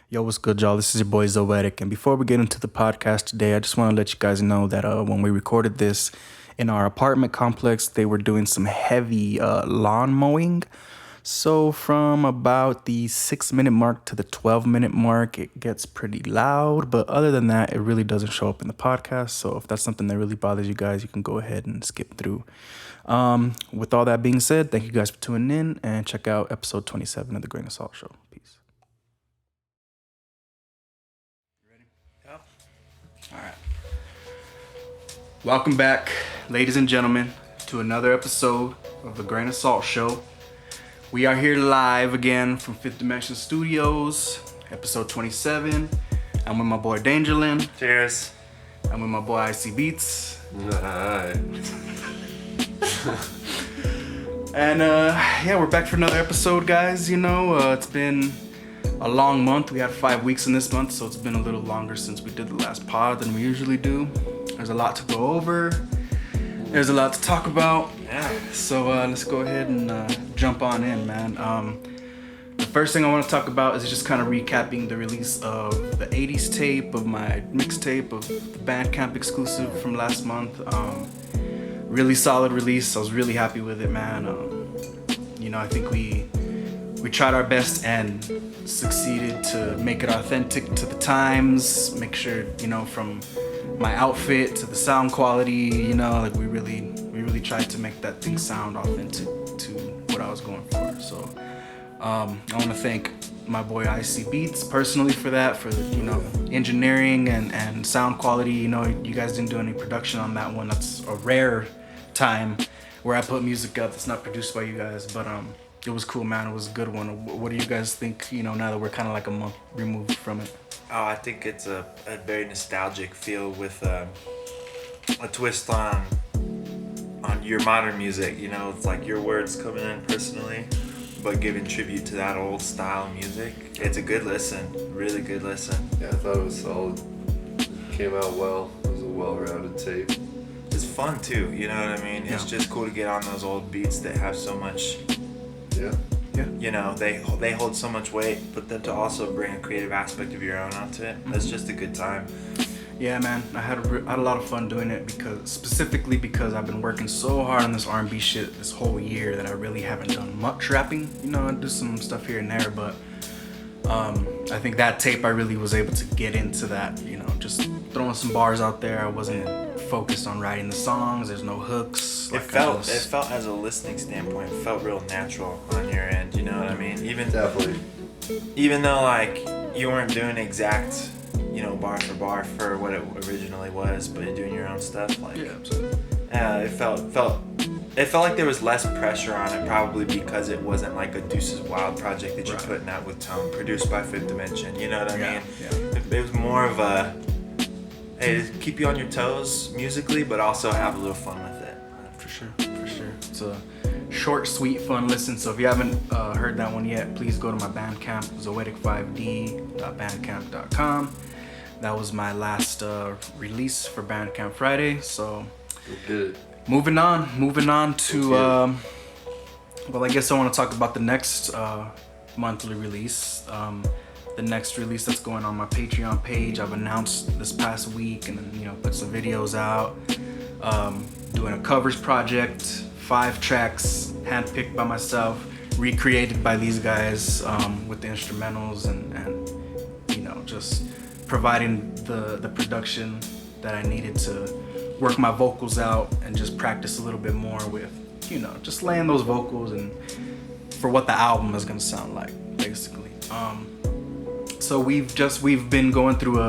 Yo, what's good, y'all? This is your boy Zoetic. And before we get into the podcast today, I just want to let you guys know that when we recorded this in our apartment complex, they were doing some heavy lawn mowing. So from about the 6 minute mark to the 12 minute mark, it gets pretty loud. But other than that, it really doesn't show up in the podcast. So if that's something that really bothers you guys, you can go ahead and skip through. With all that being said, thank you guys for tuning in and check out episode 27 of The Grain of Salt Show. Peace. All right. Welcome back, ladies and gentlemen, to another episode of The Grain of Salt Show. We are here live again from Fifth Dimension Studios, episode 27. I'm with my boy Dangerlin. Cheers. I'm with my boy IC Beats. Hi. And yeah, we're back for another episode, guys. You know, it's been a long month. We had 5 weeks in this month, so it's been a little longer since we did the last pod than we usually do. There's a lot to go over. There's a lot to talk about. Yeah. So let's go ahead and jump on in, man. The first thing I want to talk about is just kind of recapping the release of the 80s tape, of my mixtape, of the Bandcamp exclusive from last month. Really solid release. I was really happy with it, man. You know, I think we tried our best and succeeded to make it authentic to the times, make sure, you know, from my outfit to the sound quality, you know, like we really tried to make that thing sound authentic to what I was going for. So I want to thank my boy IC Beats personally for that, for the, you know, engineering and sound quality. You know, you guys didn't do any production on that one. That's a rare time where I put music out that's not produced by you guys, but it was cool, man. It was a good one. What do you guys think, you know, now that we're kind of like a month removed from it? Oh, I think it's a very nostalgic feel with a twist on your modern music. You know, it's like your words coming in personally, but giving tribute to that old style music. It's a good listen, really good listen. Yeah, I thought it was solid. It came out well. It was a well-rounded tape. It's fun too, you know what I mean? It's just cool to get on those old beats that have so much. Yeah. You know, they hold so much weight, but then to also bring a creative aspect of your own onto it, that's just a good time. Yeah, man, I had a lot of fun doing it specifically because I've been working so hard on this R&B shit this whole year that I really haven't done much rapping. You know, I do some stuff here and there, but I think that tape I really was able to get into that, you know, just throwing some bars out there. I wasn't focused on writing the songs. There's no hooks. It felt as a listening standpoint, it felt real natural on your end, you know what I mean? Definitely. Even though like you weren't doing exact, you know, bar for bar for what it originally was, but you're doing your own stuff, like Yeah, absolutely. it felt like there was less pressure on it, probably because it wasn't like a Deuces Wild project that you're Right. putting out with Tone, produced by Fifth Dimension, you know what I Yeah, mean? yeah. It was more of a, hey, keep you on your toes musically, but also have a little fun with it. For sure. It's a short, sweet, fun listen. So if you haven't heard that one yet, please go to my Bandcamp, zoetic5d.bandcamp.com. That was my last release for Bandcamp Friday. So Good. moving on to well, I guess I want to talk about the next monthly release. The next release that's going on my Patreon page, I've announced this past week, and then, you know, put some videos out. Doing a covers project, 5 tracks, handpicked by myself, recreated by these guys, with the instrumentals and you know, just providing the production that I needed to work my vocals out and just practice a little bit more with, you know, just laying those vocals and for what the album is gonna sound like, basically. So we've been going through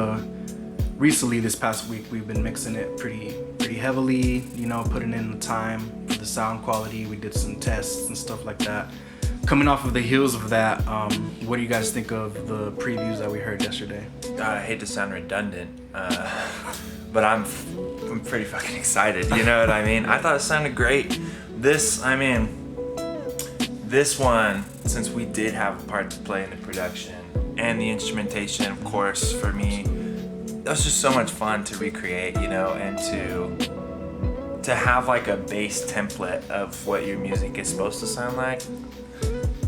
recently this past week, we've been mixing it pretty heavily, you know, putting in the time for the sound quality. We did some tests and stuff like that. Coming off of the heels of that, what do you guys think of the previews that we heard yesterday? I hate to sound redundant, but I'm pretty fucking excited. You know what I mean? I thought it sounded great. This one, since we did have a part to play in the production and the instrumentation, of course, for me, that was just so much fun to recreate, you know, and to have like a base template of what your music is supposed to sound like.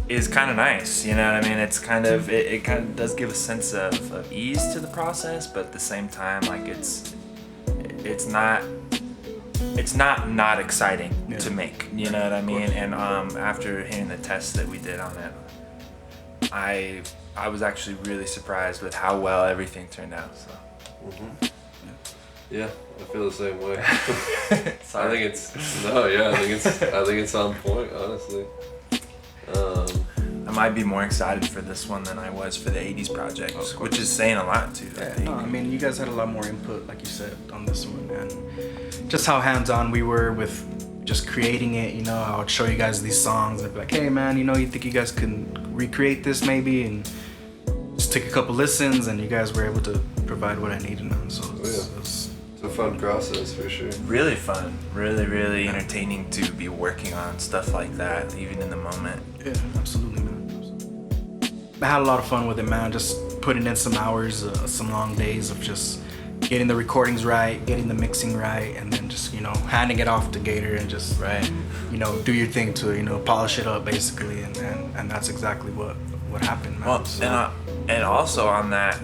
is kind of nice. You know what I mean? It's kind of it kind of does give a sense of ease to the process, but at the same time, like it's not exciting to make. You know what I mean? And after hearing the tests that we did on it, I was actually really surprised with how well everything turned out. So. Mm-hmm. Yeah, I feel the same way. I think it's on point, honestly. I might be more excited for this one than I was for the 80s project, which is saying a lot too. Yeah, no, I mean, you guys had a lot more input, like you said, on this one, and just how hands-on we were with just creating it. You know, I would show you guys these songs and I'd be like, hey man, you know, you think you guys can recreate this maybe? And just take a couple listens, and you guys were able to provide what I needed now. So it's a fun process for sure. Really fun, really entertaining to be working on stuff like that, even in the moment. Yeah, absolutely, man. I had a lot of fun with it, man. Just putting in some hours, some long days of just getting the recordings right, getting the mixing right, and then just, you know, handing it off to Gator and just, you know, do your thing to, you know, polish it up basically, and that's exactly what happened, man. Well, so. And also on that,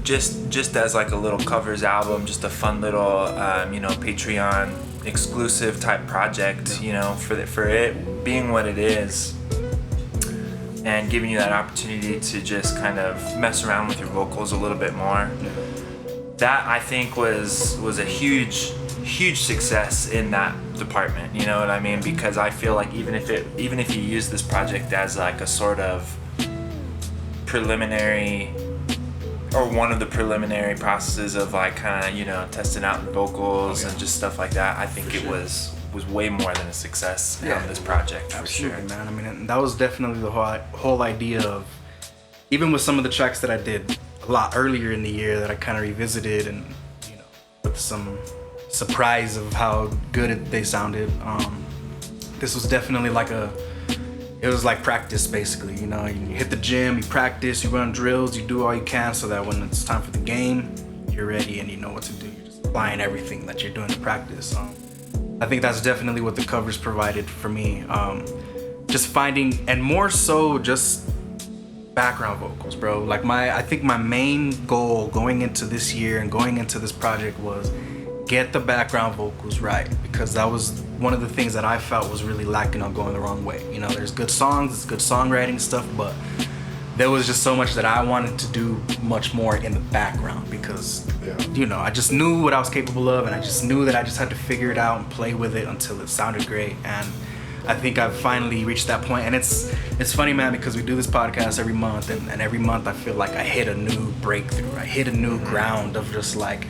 just as like a little covers album, just a fun little, you know, Patreon exclusive type project, you know, for it being what it is, and giving you that opportunity to just kind of mess around with your vocals a little bit more. That I think was a huge success in that department. You know what I mean? Because I feel like even if you use this project as like a sort of preliminary, or one of the preliminary processes of like kind of, you know, testing out the vocals and just stuff like that, I think it was way more than a success on this project. Absolutely, for sure, man. I mean, and that was definitely the whole idea of, even with some of the tracks that I did a lot earlier in the year that I kind of revisited, and, you know, with some surprise of how good they sounded. This was definitely like it was like practice basically. You know, you hit the gym, you practice, you run drills, you do all you can so that when it's time for the game, you're ready and you know what to do. You're just applying everything that you're doing in practice. I think that's definitely what the covers provided for me. Just finding, and more so just background vocals, bro. Like I think my main goal going into this year and going into this project was get the background vocals right, because that was one of the things that I felt was really lacking on Going the Wrong Way. You know, there's good songs, it's good songwriting stuff, but there was just so much that I wanted to do much more in the background, because you know, I just knew what I was capable of, and I just knew that I just had to figure it out and play with it until it sounded great. And I think I've finally reached that point. And it's funny, man, because we do this podcast every month, and every month I feel like I hit a new breakthrough. I hit a new ground of just like,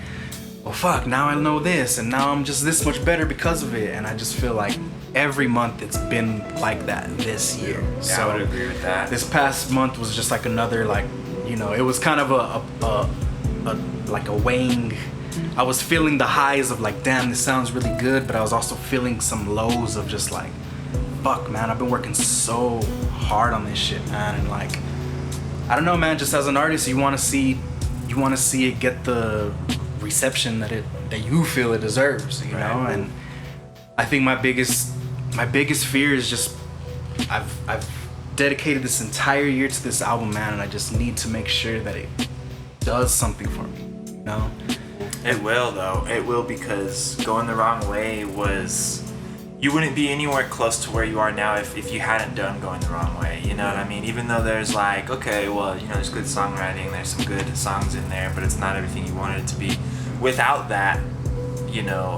well, fuck, now I know this, and now I'm just this much better because of it. And I just feel like every month it's been like that this year. Yeah, so I would agree with that. This past month was just like another, like, you know, it was kind of like a weighing. I was feeling the highs of like, damn, this sounds really good, but I was also feeling some lows of just like, fuck, man, I've been working so hard on this shit, man. And like, I don't know, man, just as an artist, you want to see it get the reception that you feel it deserves, you know. And I think my biggest fear is just I've dedicated this entire year to this album, man, and I just need to make sure that it does something for me, you know. It will, though. It will, because Going the Wrong Way was, you wouldn't be anywhere close to where you are now if you hadn't done Going the Wrong Way. You know what I mean? Even though there's like, okay, well, you know, there's good songwriting, there's some good songs in there, but it's not everything you wanted it to be. Without that, you know,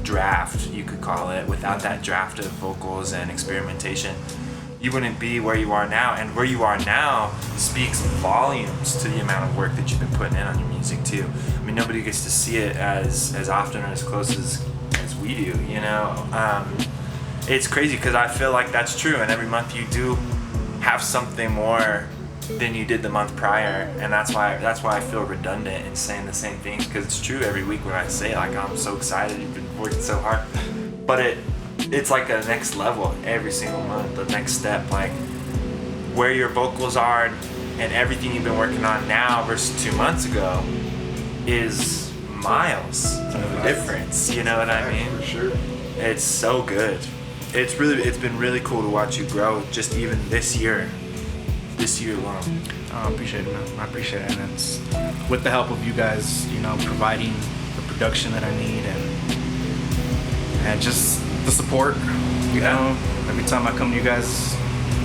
draft, you could call it, without that draft of vocals and experimentation, you wouldn't be where you are now. And where you are now speaks volumes to the amount of work that you've been putting in on your music too. I mean, nobody gets to see it as often or as close as we do, you know. It's crazy because I feel like that's true, and every month you do have something more than you did the month prior, and that's why I feel redundant in saying the same things, because it's true every week when I say, like, I'm so excited, you've been working so hard, but it's like a next level every single month, the next step, like where your vocals are and everything you've been working on now versus 2 months ago is miles of a difference, you know what I mean? For sure. It's so good. it's been really cool to watch you grow, just even this year alone. I appreciate it, man. I appreciate it, and it's with the help of you guys, you know, providing the production that I need and just the support. You know, every time I come to you guys,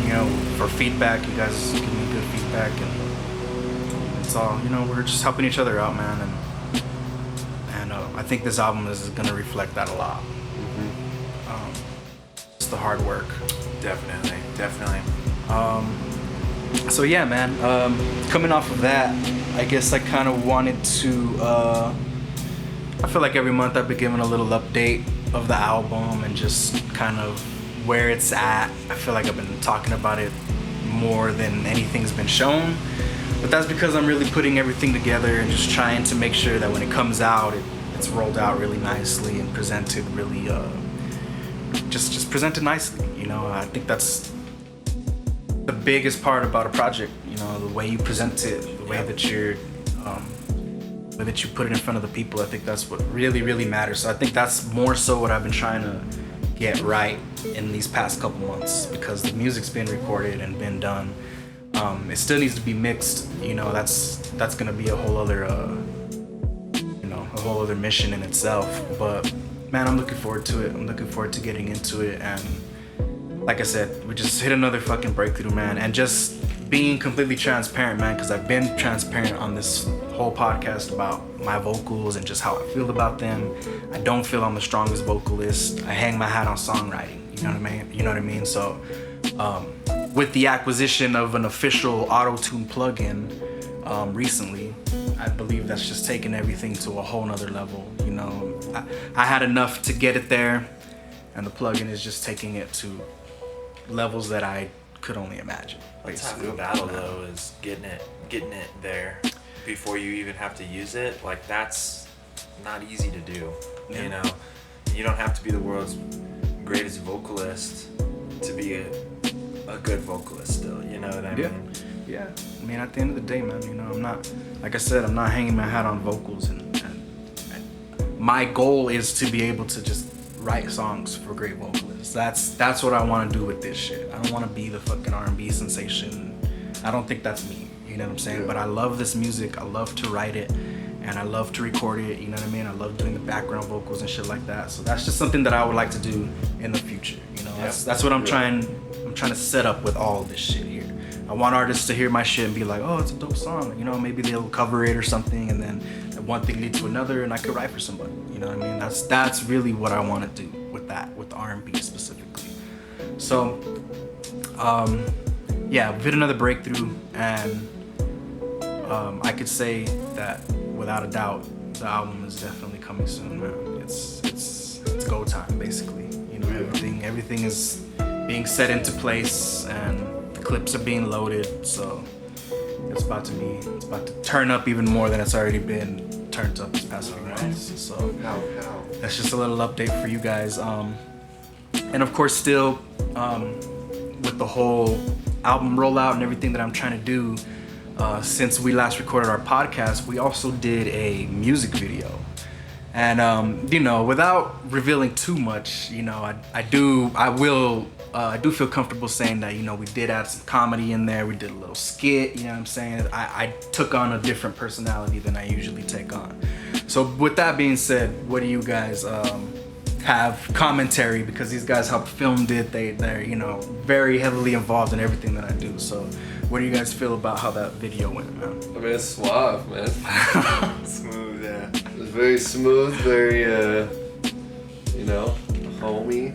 you know, for feedback, you guys give me good feedback, and it's all, you know, we're just helping each other out, man, and I think this album is gonna reflect that a lot. It's the hard work. Definitely. So yeah, man, coming off of that, I guess I kind of wanted to, I feel like every month I've been giving a little update of the album and just kind of where it's at. I feel like I've been talking about it more than anything's been shown, but that's because I'm really putting everything together and just trying to make sure that when it comes out, it's rolled out really nicely and presented really, just presented nicely, you know. I think that's the biggest part about a project, you know, the way you present it, the way that you're, the way that you put it in front of the people. I think that's what really, really matters. So I think that's more so what I've been trying to get right in these past couple months, because the music's been recorded and been done. It still needs to be mixed, you know. That's gonna be a whole other, you know, a whole other mission in itself. But man, I'm looking forward to it. I'm looking forward to getting into it, and like I said, we just hit another fucking breakthrough, man. And just being completely transparent, man, because I've been transparent on this whole podcast about my vocals and just how I feel about them. I don't feel I'm the strongest vocalist. I hang my hat on songwriting, you know what I mean? So with the acquisition of an official auto-tune plugin recently, I believe that's just taken everything to a whole nother level. You know, I had enough to get it there, and the plugin is just taking it to levels that I could only imagine. That's half the battle, though, is getting it there before you even have to use it. Like, that's not easy to do. Yeah. You know, you don't have to be the world's greatest vocalist to be a good vocalist still. You know what I mean? Yeah. I mean, at the end of the day, man, you know, I'm not, like I said, I'm not hanging my hat on vocals, and my goal is to be able to just write songs for great vocalists. That's what I want to do with this shit. I don't want to be the fucking R&B sensation. I don't think that's me, you know what I'm saying? But I love this music. I love to write it, and I love to record it, you know what I mean? I love doing the background vocals and shit like that. So that's just something that I would like to do in the future, you know? That's what I'm trying to set up with all this shit here. I want artists to hear my shit and be like, oh, it's a dope song, you know, maybe they'll cover it or something, and then one thing leads to another, and I could write for somebody, you know what I mean? That's really what I want to do with that, with R&B specifically. So yeah, we've hit another breakthrough, and I could say that without a doubt the album is definitely coming soon, man. It's go time, basically, you know. Everything is being set into place, and the clips are being loaded, so it's about to turn up even more than it's already been turned up this past few months. So that's just a little update for you guys. And of course, still with the whole album rollout and everything that I'm trying to do, since we last recorded our podcast, we also did a music video. And you know, without revealing too much, you know, I do feel comfortable saying that, you know, we did add some comedy in there. We did a little skit, you know what I'm saying? I took on a different personality than I usually take on. So with that being said, what do you guys have commentary? Because these guys helped filmed it. They're, you know, very heavily involved in everything that I do. So what do you guys feel about how that video went, man? I mean, it's suave, man. Smooth, yeah. It's very smooth, very, you know, homey.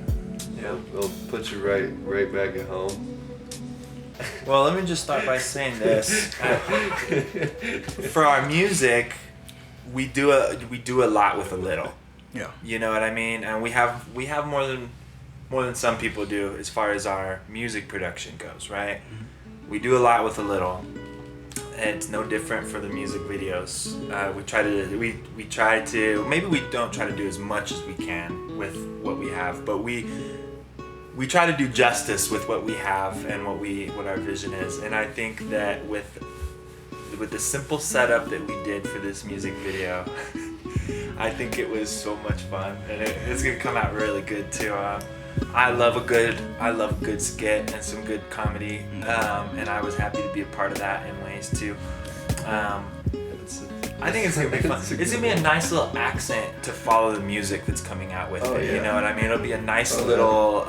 Yeah. It'll put you right back at home. Well, let me just start by saying this. For our music, we do a lot with a little. Yeah. You know what I mean? And we have more than some people do as far as our music production goes, right? Mm-hmm. We do a lot with a little. And it's no different for the music videos. We try to maybe we don't try to do as much as we can with what we have, but we try to do justice with what we have and what our vision is. And I think that with the simple setup that we did for this music video, I think it was so much fun, and it's gonna come out really good too. I love a good skit and some good comedy, and I was happy to be a part of that in ways too. I think it's gonna be fun. It's gonna be a nice little accent to follow the music that's coming out with it. Yeah. You know what I mean? It'll be a nice little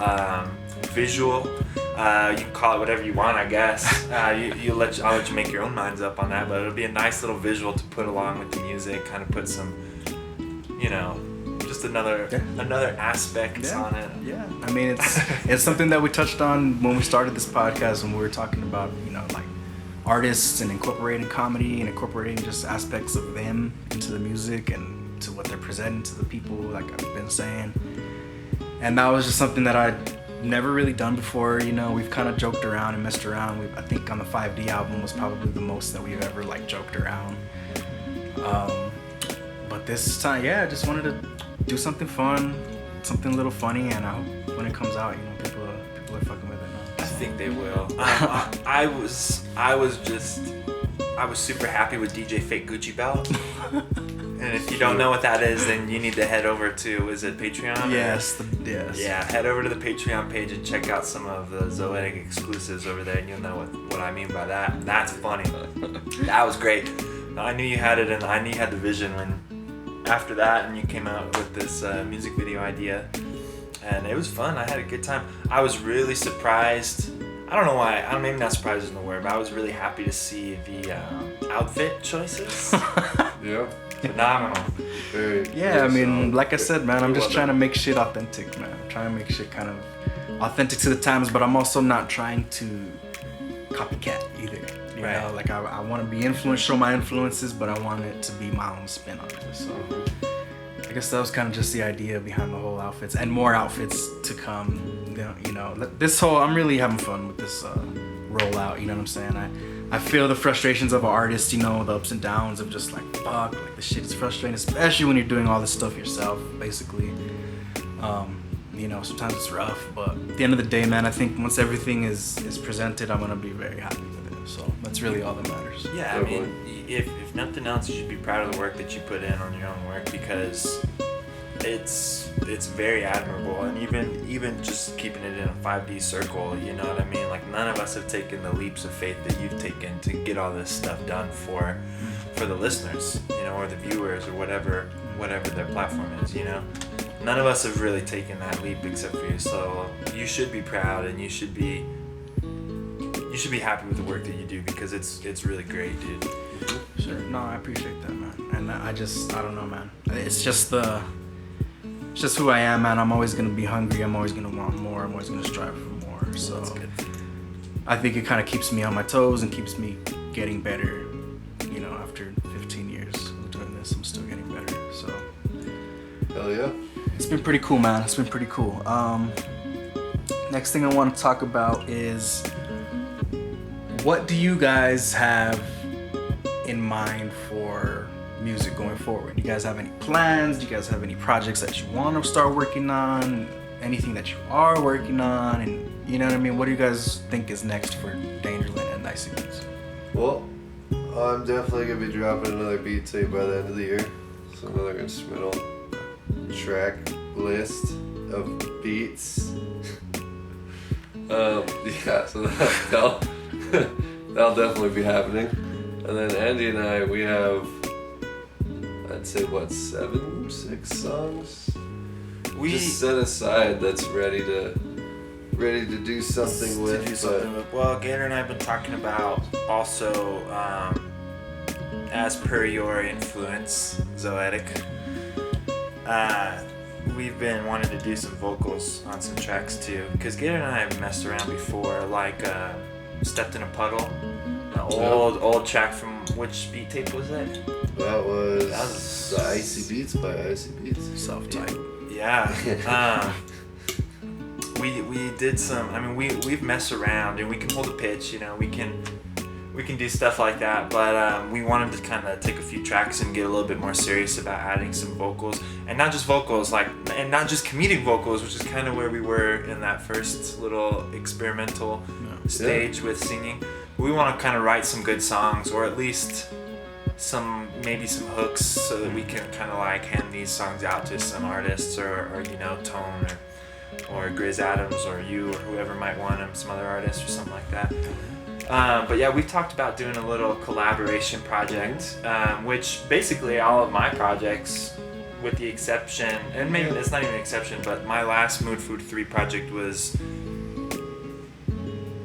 visual. You can call it whatever you want, I guess. I'll let you make your own minds up on that, but it'll be a nice little visual to put along with the music. Kind of put some, just another aspect on it. Yeah, I mean it's something that we touched on when we started this podcast, when we were talking about like artists and incorporating comedy and incorporating just aspects of them into the music and to what they're presenting to the people, like I've been saying. And that was just something that I'd never really done before. We've kind of joked around and messed around. I think on the 5D album was probably the most that we've ever joked around. But this time, I just wanted to do something fun, something a little funny, and I hope when it comes out, people are fucking with it now. I think they will. I was super happy with DJ Fake Gucci Belt. And if you don't know what that is, then you need to head over to, is it Patreon? Yes. Yeah, head over to the Patreon page and check out some of the Zoetic exclusives over there, and you'll know what I mean by that. That's funny. That was great. I knew you had it, and I knew you had the vision when after that, and you came out with this music video idea, and it was fun. I had a good time. I was really surprised. I don't know why. Maybe not surprised isn't the word, but I was really happy to see the outfit choices. Yeah. Phenomenal. I mean, like I said, man, I'm just trying to make shit authentic, man. I'm trying to make shit kind of authentic to the times, but I'm also not trying to copycat either. You know, I want to be influential, my influences, but I want it to be my own spin on it. So I guess that was kind of just the idea behind the whole outfits, and more outfits to come. I'm really having fun with this rollout. You know what I'm saying? I feel the frustrations of an artist, the ups and downs of just fuck, the shit is frustrating, especially when you're doing all this stuff yourself, basically. Sometimes it's rough, but at the end of the day, man, I think once everything is presented, I'm gonna be very happy with it. So that's really all that matters. Yeah, I mean, if nothing else, you should be proud of the work that you put in on your own work, because it's very admirable. And even just keeping it in a 5D circle, you know what I mean? None of us have taken the leaps of faith that you've taken to get all this stuff done for the listeners, or the viewers, or whatever their platform is, None of us have really taken that leap except for you. So you should be proud, and you should be happy with the work that you do, because it's really great, dude. Sure. No, I appreciate that, man. And I don't know, man. It's just who I am, man. I'm always gonna be hungry. I'm always gonna want more. I'm always gonna strive for more. So I think it kind of keeps me on my toes and keeps me getting better. After 15 years of doing this, I'm still getting better. So hell yeah. It's been pretty cool, man. It's been pretty cool. Next thing I want to talk about is, what do you guys have in mind for music going forward? Do you guys have any plans? Do you guys have any projects that you want to start working on? Anything that you are working on? And you know what I mean? What do you guys think is next for Dangerland and Nicey Beats? Well, I'm definitely going to be dropping another beat tape by the end of the year. So another instrumental track list of beats. So that'll definitely be happening. And then Andy and I, we have, I'd say, 6 songs we just set aside that's ready to do something with. Well, Gator and I have been talking about also, as per your influence, Zoetic, we've been wanting to do some vocals on some tracks too, because Gator and I have messed around before, Stepped in a Puddle, an old track from, which beat tape was it? That was the Icy Beats by Icy Beats. Self-titled. Yeah. We did some. I mean, we've messed around, and we can hold a pitch. We can do stuff like that. But we wanted to kind of take a few tracks and get a little bit more serious about adding some vocals, and not just vocals, and not just comedic vocals, which is kind of where we were in that first little experimental stage with singing. We want to kind of write some good songs, or at least maybe some hooks, so that we can kind of hand these songs out to some artists or Tone or Grizz Adams or you or whoever might want him, some other artists or something like that. But yeah, we've talked about doing a little collaboration project, which basically all of my projects, with the exception, and maybe it's not even an exception, but my last Mood Food 3 project was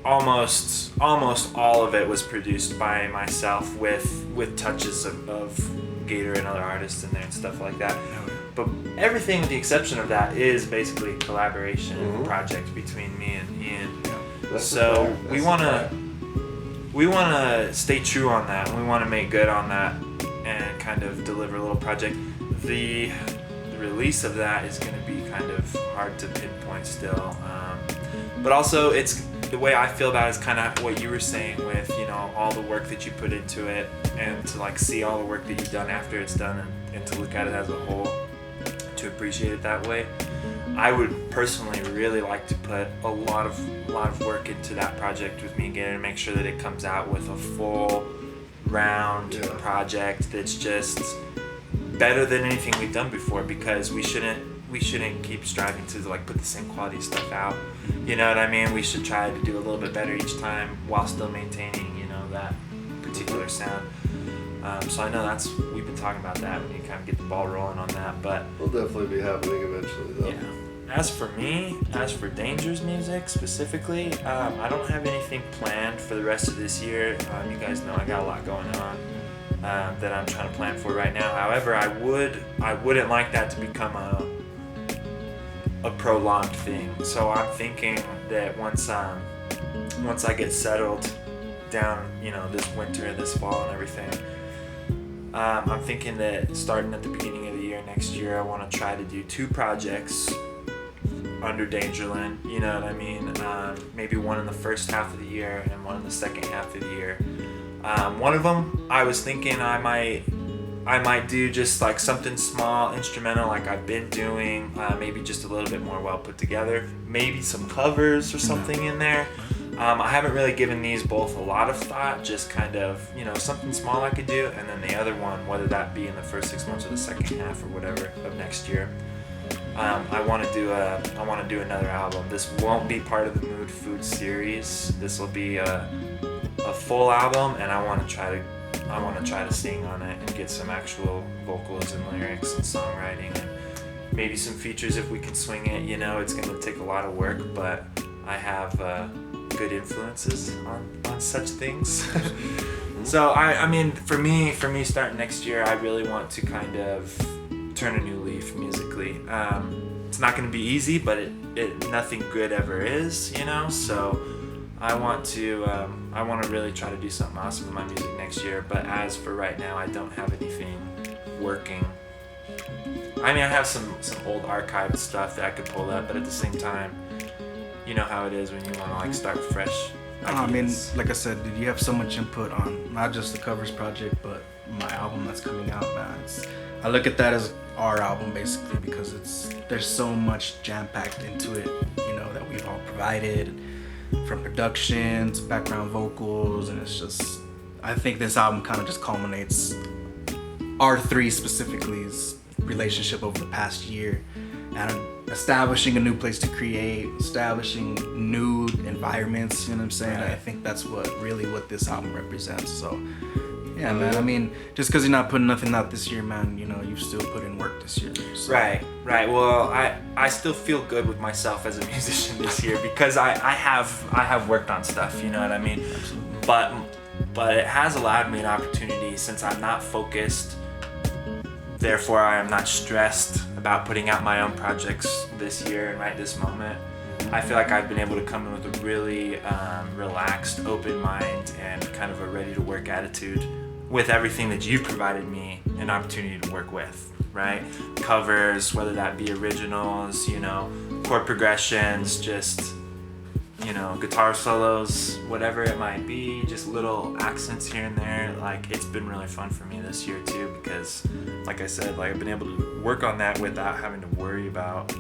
almost all of it was produced by myself with touches of Gator and other artists in there and stuff like that. But everything with the exception of that is basically a collaboration project between me and Ian. So we want to stay true on that, and we want to make good on that and kind of deliver a little project. The release of that is going to be kind of hard to pinpoint still, but also it's the way I feel about it is kind of what you were saying with, you know, all the work that you put into it, and to like see all the work that you've done after it's done, and to look at it as a whole, to appreciate it that way. I would personally really like to put a lot of work into that project with me and Gator, and make sure that it comes out with a full round project that's just better than anything we've done before, because we shouldn't keep striving to like put the same quality stuff out. You know what I mean? We should try to do a little bit better each time while still maintaining, you know, that particular sound. So I know we've been talking about that. We need to kind of get the ball rolling on that, but it'll definitely be happening eventually, though. Yeah. As for me, as for Danger's music specifically, I don't have anything planned for the rest of this year. You guys know I got a lot going on that I'm trying to plan for right now. However, I wouldn't like that to become a prolonged thing. So I'm thinking that once I get settled down, you know, this winter, this fall, and everything, I'm thinking that starting at the beginning of the year next year, I want to try to do 2 projects under Dangerland, you know what I mean? Maybe one in the first half of the year and one in the second half of the year. One of them, I was thinking I might do just like something small, instrumental, like I've been doing, maybe just a little bit more well put together, maybe some covers or something in there. I haven't really given these both a lot of thought, just kind of, you know, something small I could do, and then the other one, whether that be in the first 6 months or the second half or whatever of next year. I want to do another album. This won't be part of the Mood Food series. This will be a full album, and I want to try to sing on it and get some actual vocals and lyrics and songwriting, and maybe some features if we can swing it. You know, it's going to take a lot of work, but I have good influences on such things. So I mean, for me starting next year, I really want to kind of turn a new leaf musically. It's not going to be easy, but it nothing good ever is, you know. So I want to really try to do something awesome with my music next year. But as for right now, I don't have anything working. I mean, I have some old archived stuff that I could pull up, but at the same time, you know how it is when you want to like start fresh. I mean, like I said, you have so much input on not just the covers project, but my album that's coming out, man. I look at that as our album basically, because there's so much jam-packed into it, you know, that we've all provided, from production to background vocals, and it's just, I think this album kind of just culminates our 3 specifically's relationship over the past year, and establishing a new place to create, establishing new environments, you know what I'm saying? Right. I think that's what this album represents. So yeah, man, I mean, just because you're not putting nothing out this year, man, you know, you've still put in work this year. So. Right. Well, I still feel good with myself as a musician this year, because I have worked on stuff, you know what I mean? Absolutely. But it has allowed me an opportunity, since I'm not focused, therefore I am not stressed about putting out my own projects this year and right this moment. I feel like I've been able to come in with a really relaxed, open mind and kind of a ready to work attitude with everything that you've provided me an opportunity to work with, right? Covers, whether that be originals, you know, chord progressions, just, you know, guitar solos, whatever it might be, just little accents here and there. Like, it's been really fun for me this year too, because like I said, like I've been able to work on that without having to worry about,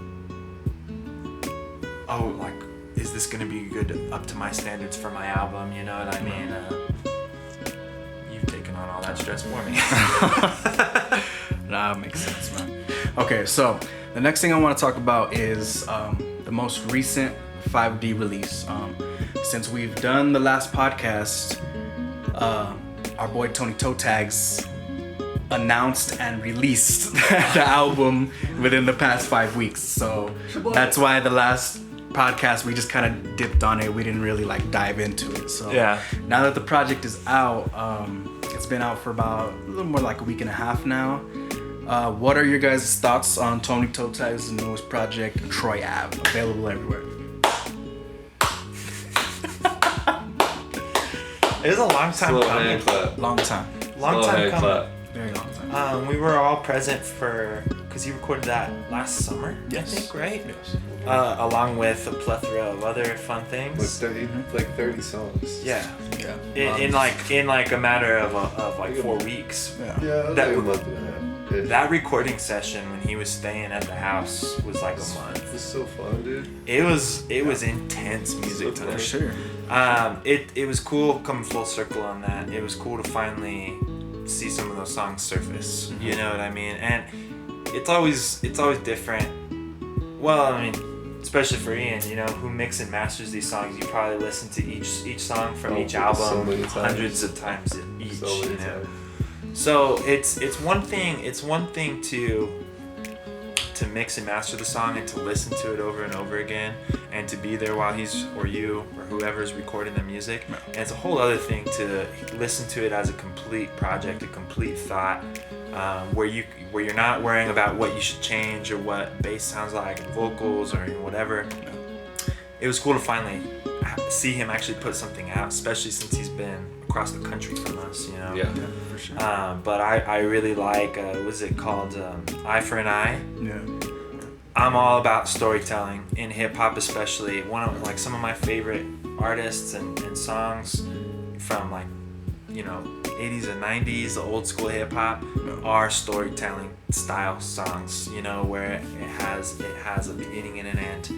oh, like, is this gonna be good up to my standards for my album, you know what I mean? You've taken on all that stress for me. Nah, makes sense, man. Okay, so the next thing I want to talk about is the the most recent 5D release. Since we've done the last podcast, our boy Tony Toe Tags announced and released the album within the past 5 weeks. So that's why the last podcast we just kind of dipped on it. We didn't really like dive into it. So now that the project is out, it's been out for about a little more like a week and a half now. What are your guys' thoughts on Tony Toe Tags' newest project, Troy Ave, available everywhere? It was a long time Slow coming. hand clap. Long time. Long Slow time hand coming. clap. Very long time. We were all present because he recorded that last summer, Yes. I think, right? Yes. Along with a plethora of other fun things. Like 30 songs. Yeah. Yeah. In like a matter of like 4 weeks. Yeah. Yeah, That that a would- month and a half. That recording session when he was staying at the house was like a month. It was so fun, dude. It was intense music So time. For sure. It was cool coming full circle on that. It was cool to finally see some of those songs surface. Mm-hmm. You know what I mean? And it's always different. Well, I mean, especially for Ian, you know, who mix and masters these songs. You probably listen to each song from each so album many times. hundreds of times each. So many you know? times. So it's one thing to mix and master the song and to listen to it over and over again and to be there while he's or you or whoever's recording the music. And it's a whole other thing to listen to it as a complete project, a complete thought, where you're not worrying about what you should change or what bass sounds like and vocals or whatever. It was cool to finally see him actually put something out, especially since he's been across the country from us, you know. Yeah. For sure. But I really like, what's it called? Eye for an Eye. Yeah. I'm all about storytelling in hip hop, especially. One of like some of my favorite artists and songs from like, you know, 80s and 90s, the old school hip hop, are storytelling style songs. You know, where it has a beginning and an end,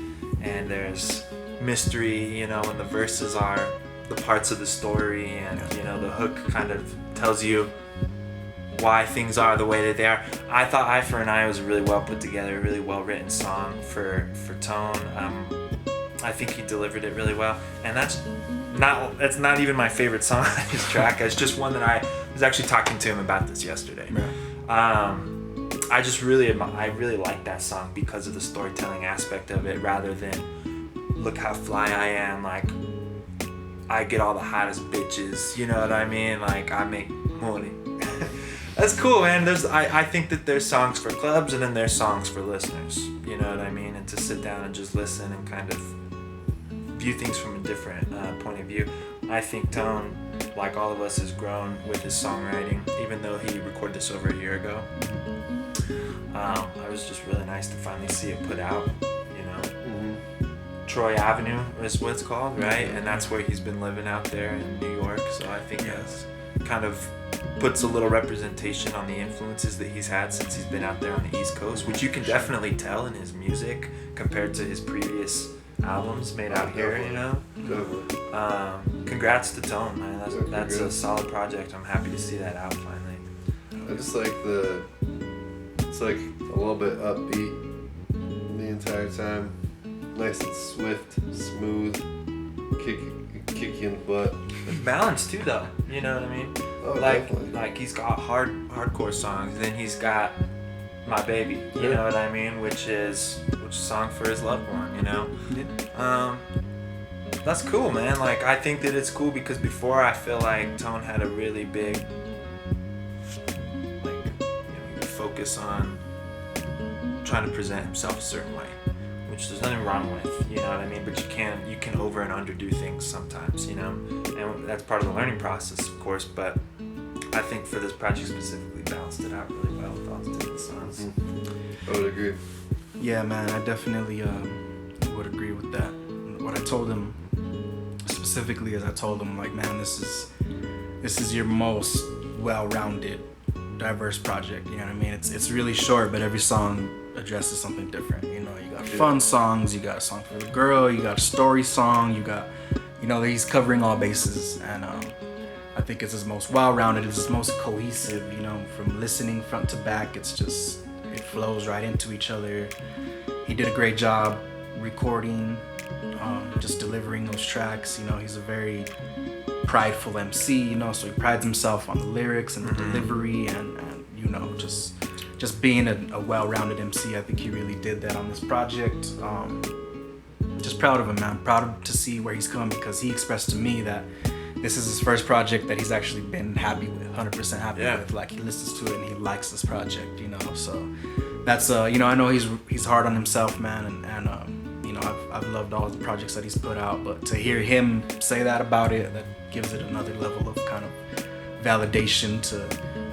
and there's mystery. You know, and the verses are the parts of the story, and you know the hook kind of tells you why things are the way that they are. I thought Eye for an Eye was a really well put together, really well written song for Tone. I think he delivered it really well, and that's not even my favorite song on his track. It's just one that I was actually talking to him about this yesterday. Yeah. I just really like that song because of the storytelling aspect of it, rather than look how fly I am, like I get all the hottest bitches, you know what I mean? Like I make money. That's cool, man. I think that there's songs for clubs and then there's songs for listeners, you know what I mean? And to sit down and just listen and kind of view things from a different point of view. I think Tone, like all of us, has grown with his songwriting, even though he recorded this over a year ago. It was just really nice to finally see it put out, you know. Mm-hmm. Troy Avenue is what it's called, right? And that's where he's been living out there in New York. So I think that's kind of puts a little representation on the influences that he's had since he's been out there on the East Coast, which you can definitely tell in his music compared to his previous albums made out here, you know? Definitely. Congrats to Tone, man. That's a solid project. I'm happy to see that out finally. I just like it's like a little bit upbeat the entire time. Nice and swift, smooth, kick you in the butt. It's balanced too, though. You know what I mean? Oh, definitely. Like he's got hardcore songs, then he's got My Baby. You know what I mean? Which is a song for his loved one. You know? That's cool, man. Like I think that it's cool because before I feel like Tone had a really big focus on trying to present himself a certain way, which there's nothing wrong with, you know what I mean? But you can over and underdo things sometimes, you know, and that's part of the learning process, of course. But I think for this project specifically, balanced it out really well with all the different songs. Mm-hmm. I would agree. Yeah, man, I definitely would agree with that. What I told him specifically is I told him like, man, this is your most well-rounded, diverse project. You know what I mean? It's really short, but every song addresses something different. You know, you got fun songs, you got a song for the girl, you got a story song, you got, you know, he's covering all bases, and I think it's his most well-rounded, it's his most cohesive. You know, from listening front to back, it flows right into each other. He did a great job recording, just delivering those tracks. You know, he's a very prideful MC, you know, so he prides himself on the lyrics and the delivery and you know, just being a well-rounded MC. I think he really did that on this project. Just proud of him, man. Proud to see where he's come, because he expressed to me that this is his first project that he's actually been happy with, 100% happy with. Like, he listens to it and he likes this project, you know. So that's you know, I know he's hard on himself, man, and you know, I've loved all the projects that he's put out, but to hear him say that about it, that gives it another level of kind of validation to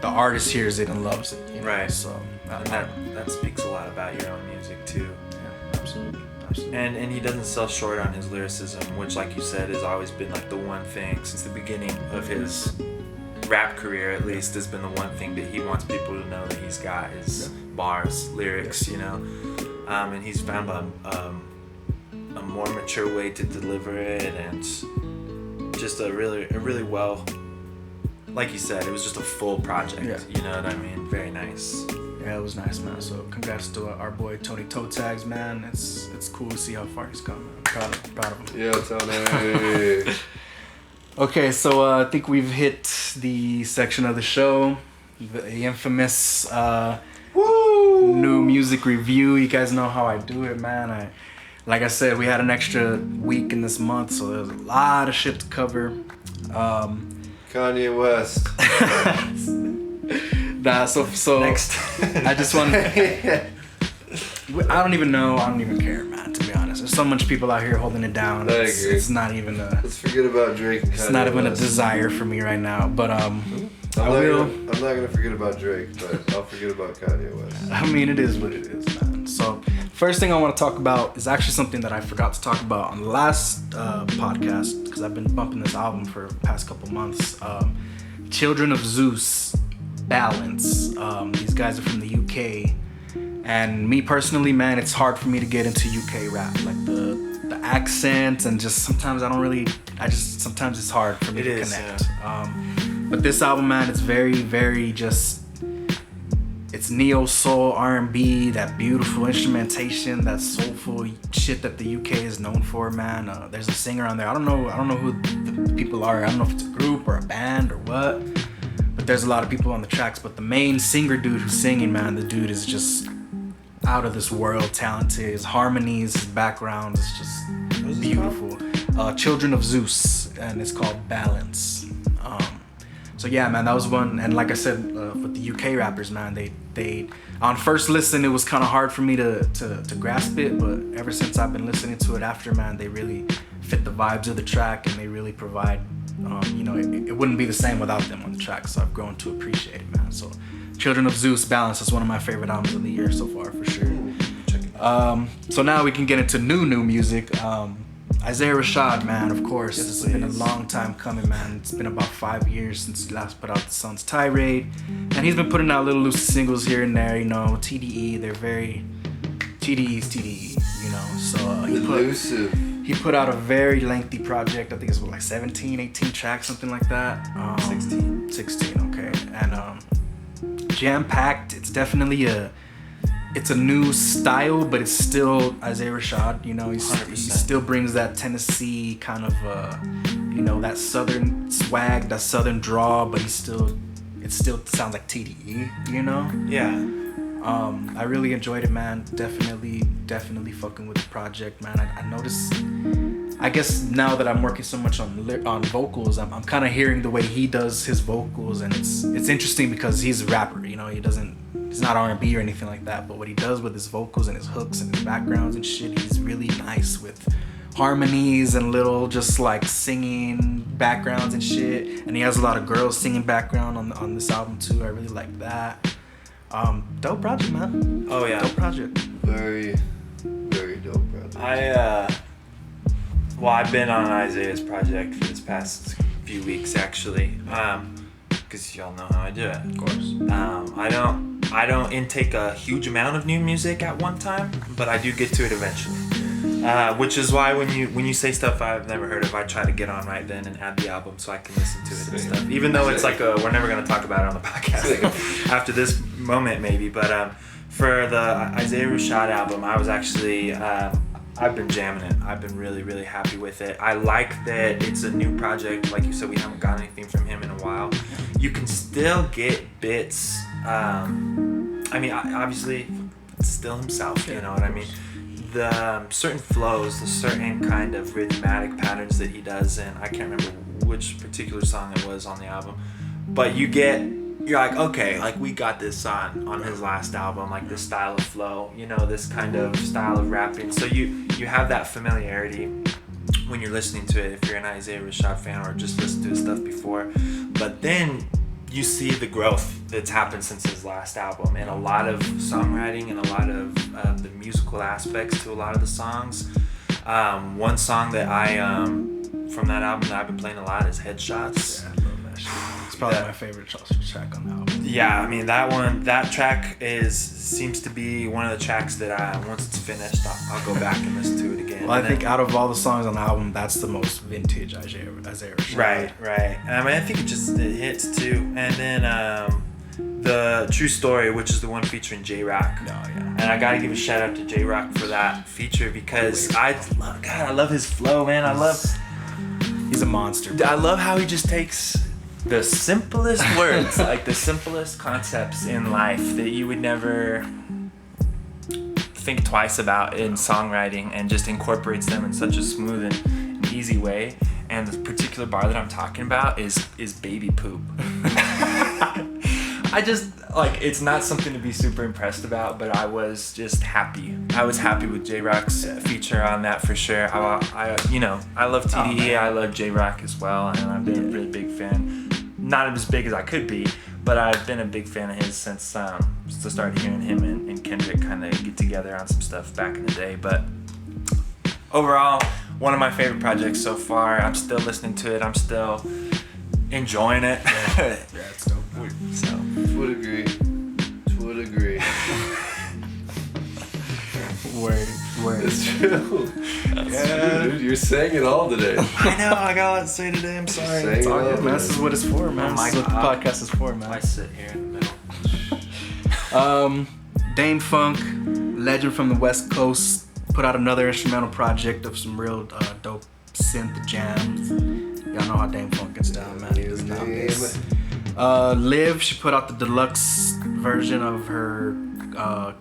the artist, hears it and loves it, you know? Right. So that speaks a lot about your own music too. Yeah, absolutely. And he doesn't sell short on his lyricism, which, like you said, has always been like the one thing since the beginning of his rap career, at least, has been the one thing that he wants people to know that he's got is bars, lyrics, you know. And he's found a more mature way to deliver it, and just a really well, like you said, it was just a full project. Yeah. You know what I mean? Very nice. Yeah, it was nice, man. So congrats to our boy Tony Toe Tags, man. It's cool to see how far he's come. I'm proud of him. Yeah, Tony. Okay, so I think we've hit the section of the show, the infamous new music review. You guys know how I do it, man. Like I said, we had an extra week in this month, so there's a lot of shit to cover. Kanye West. Nah, so Next. I just want to. I don't even care, man, to be honest. There's so much people out here holding it down. I agree. It's not even Let's forget about Drake and Kanye. It's not even West. a desire for me right now, but I'm not gonna forget about Drake, but I'll forget about Kanye West. I mean, it is what it is, man. So, first thing I want to talk about is actually something that I forgot to talk about on the last podcast, because I've been bumping this album for the past couple months. Children of Zeus, Balance. These guys are from the UK, and me personally, man, it's hard for me to get into UK rap, like the accent, and just sometimes sometimes it's hard for me to connect. But this album, man, it's very, very just, it's neo soul, R&B, that beautiful instrumentation, that soulful shit that the UK is known for, man. There's a singer on there. I don't know who the people are. I don't know if it's a group or a band or what, but there's a lot of people on the tracks. But the main singer dude who's singing, man, the dude is just out of this world talented. His harmonies, his background is just beautiful. Children of Zeus, and it's called Balance. So yeah, man, that was one. And like I said, with the UK rappers, man, they on first listen, it was kind of hard for me to grasp it, but ever since I've been listening to it after, man, they really fit the vibes of the track, and they really provide, you know, it wouldn't be the same without them on the track, so I've grown to appreciate it, man. So Children of Zeus, Balance is one of my favorite albums of the year so far, for sure. So now we can get into new music. Isaiah Rashad, man, of course. Yes, It's been a long time coming, man. It's been about 5 years since he last put out The Sun's Tirade. And he's been putting out little loose singles here and there, you know. TDE, they're very... TDE's TDE, you know. So he put out a very lengthy project. I think it's like 17, 18 tracks, something like that. 16, okay. And jam-packed. It's definitely it's a new style, but it's still Isaiah Rashad, you know. He still brings that Tennessee kind of, you know, that southern swag, that southern draw, but it still sounds like TDE, you know. Yeah. I really enjoyed it, man. Definitely fucking with the project, man. I noticed, I guess now that I'm working so much on vocals, I'm kind of hearing the way he does his vocals, and it's interesting because he's a rapper, you know. He's not R&B or anything like that, but what he does with his vocals and his hooks and his backgrounds and shit, he's really nice with harmonies and little just like singing backgrounds and shit. And he has a lot of girls singing background on this album too. I really like that. Dope project, man. Oh yeah. Dope project. Very, very dope project. I've been on Isaiah's project for this past few weeks actually, because y'all know how I do it. Of course. I don't intake a huge amount of new music at one time, but I do get to it eventually. Which is why when you say stuff I've never heard of, I try to get on right then and add the album so I can listen to it and stuff. Even though it's like we're never gonna talk about it on the podcast after this moment maybe. But for the Isaiah Rashad album, I was actually I I've been jamming it. I've been really, really happy with it. I like that it's a new project. Like you said, we haven't gotten anything from him in a while. You can still get bits. I mean, obviously, it's still himself. You know what I mean? The certain flows, the certain kind of rhythmatic patterns that he does, and I can't remember which particular song it was on the album, but you're like, okay, like we got this on his last album, like this style of flow, you know, this kind of style of rapping. So you have that familiarity when you're listening to it, if you're an Isaiah Rashad fan or just listened to his stuff before. But then you see the growth that's happened since his last album, and a lot of songwriting and a lot of the musical aspects to a lot of the songs. One song that I from that album that I've been playing a lot is Headshots. Yeah, I love that shit. It's probably my favorite track on the album. Yeah, I mean that track seems to be one of the tracks that once it's finished, I'll go back and listen to it again. Well, I think out of all the songs on the album, that's the most vintage Isaiah Rashad. Right. And I mean, I think it hits too. And then the True Story, which is the one featuring J-Rock. No, yeah. And I gotta give a shout out to J-Rock for that feature because I love his flow, man. He's a monster. I love how he just takes the simplest words, like the simplest concepts in life that you would never think twice about in songwriting, and just incorporates them in such a smooth and easy way. And the particular bar that I'm talking about is baby poop. I just, like, it's not something to be super impressed about, but I was just happy. I was happy with J-Rock's feature on that for sure. I love TDE, I love J-Rock as well, and I've been a really big fan. Not as big as I could be, but I've been a big fan of his since I started hearing him and Kendrick kind of get together on some stuff back in the day. But overall, one of my favorite projects so far. I'm still listening to it. I'm still enjoying it. Yeah, it's dope. So. Would agree. Word. It's true. Yeah. Dude, you're saying it all today. I know, I got a lot to say today. I'm sorry. Saying It's all it all good, man. This is what it's for, man. Oh my This is what the God. podcast is for, man. I sit here in the middle. Dane Funk, legend from the West Coast, put out another instrumental project of some real dope synth jams. Y'all know how Dane Funk gets down, man. He does not miss. Liv, she put out the deluxe version of her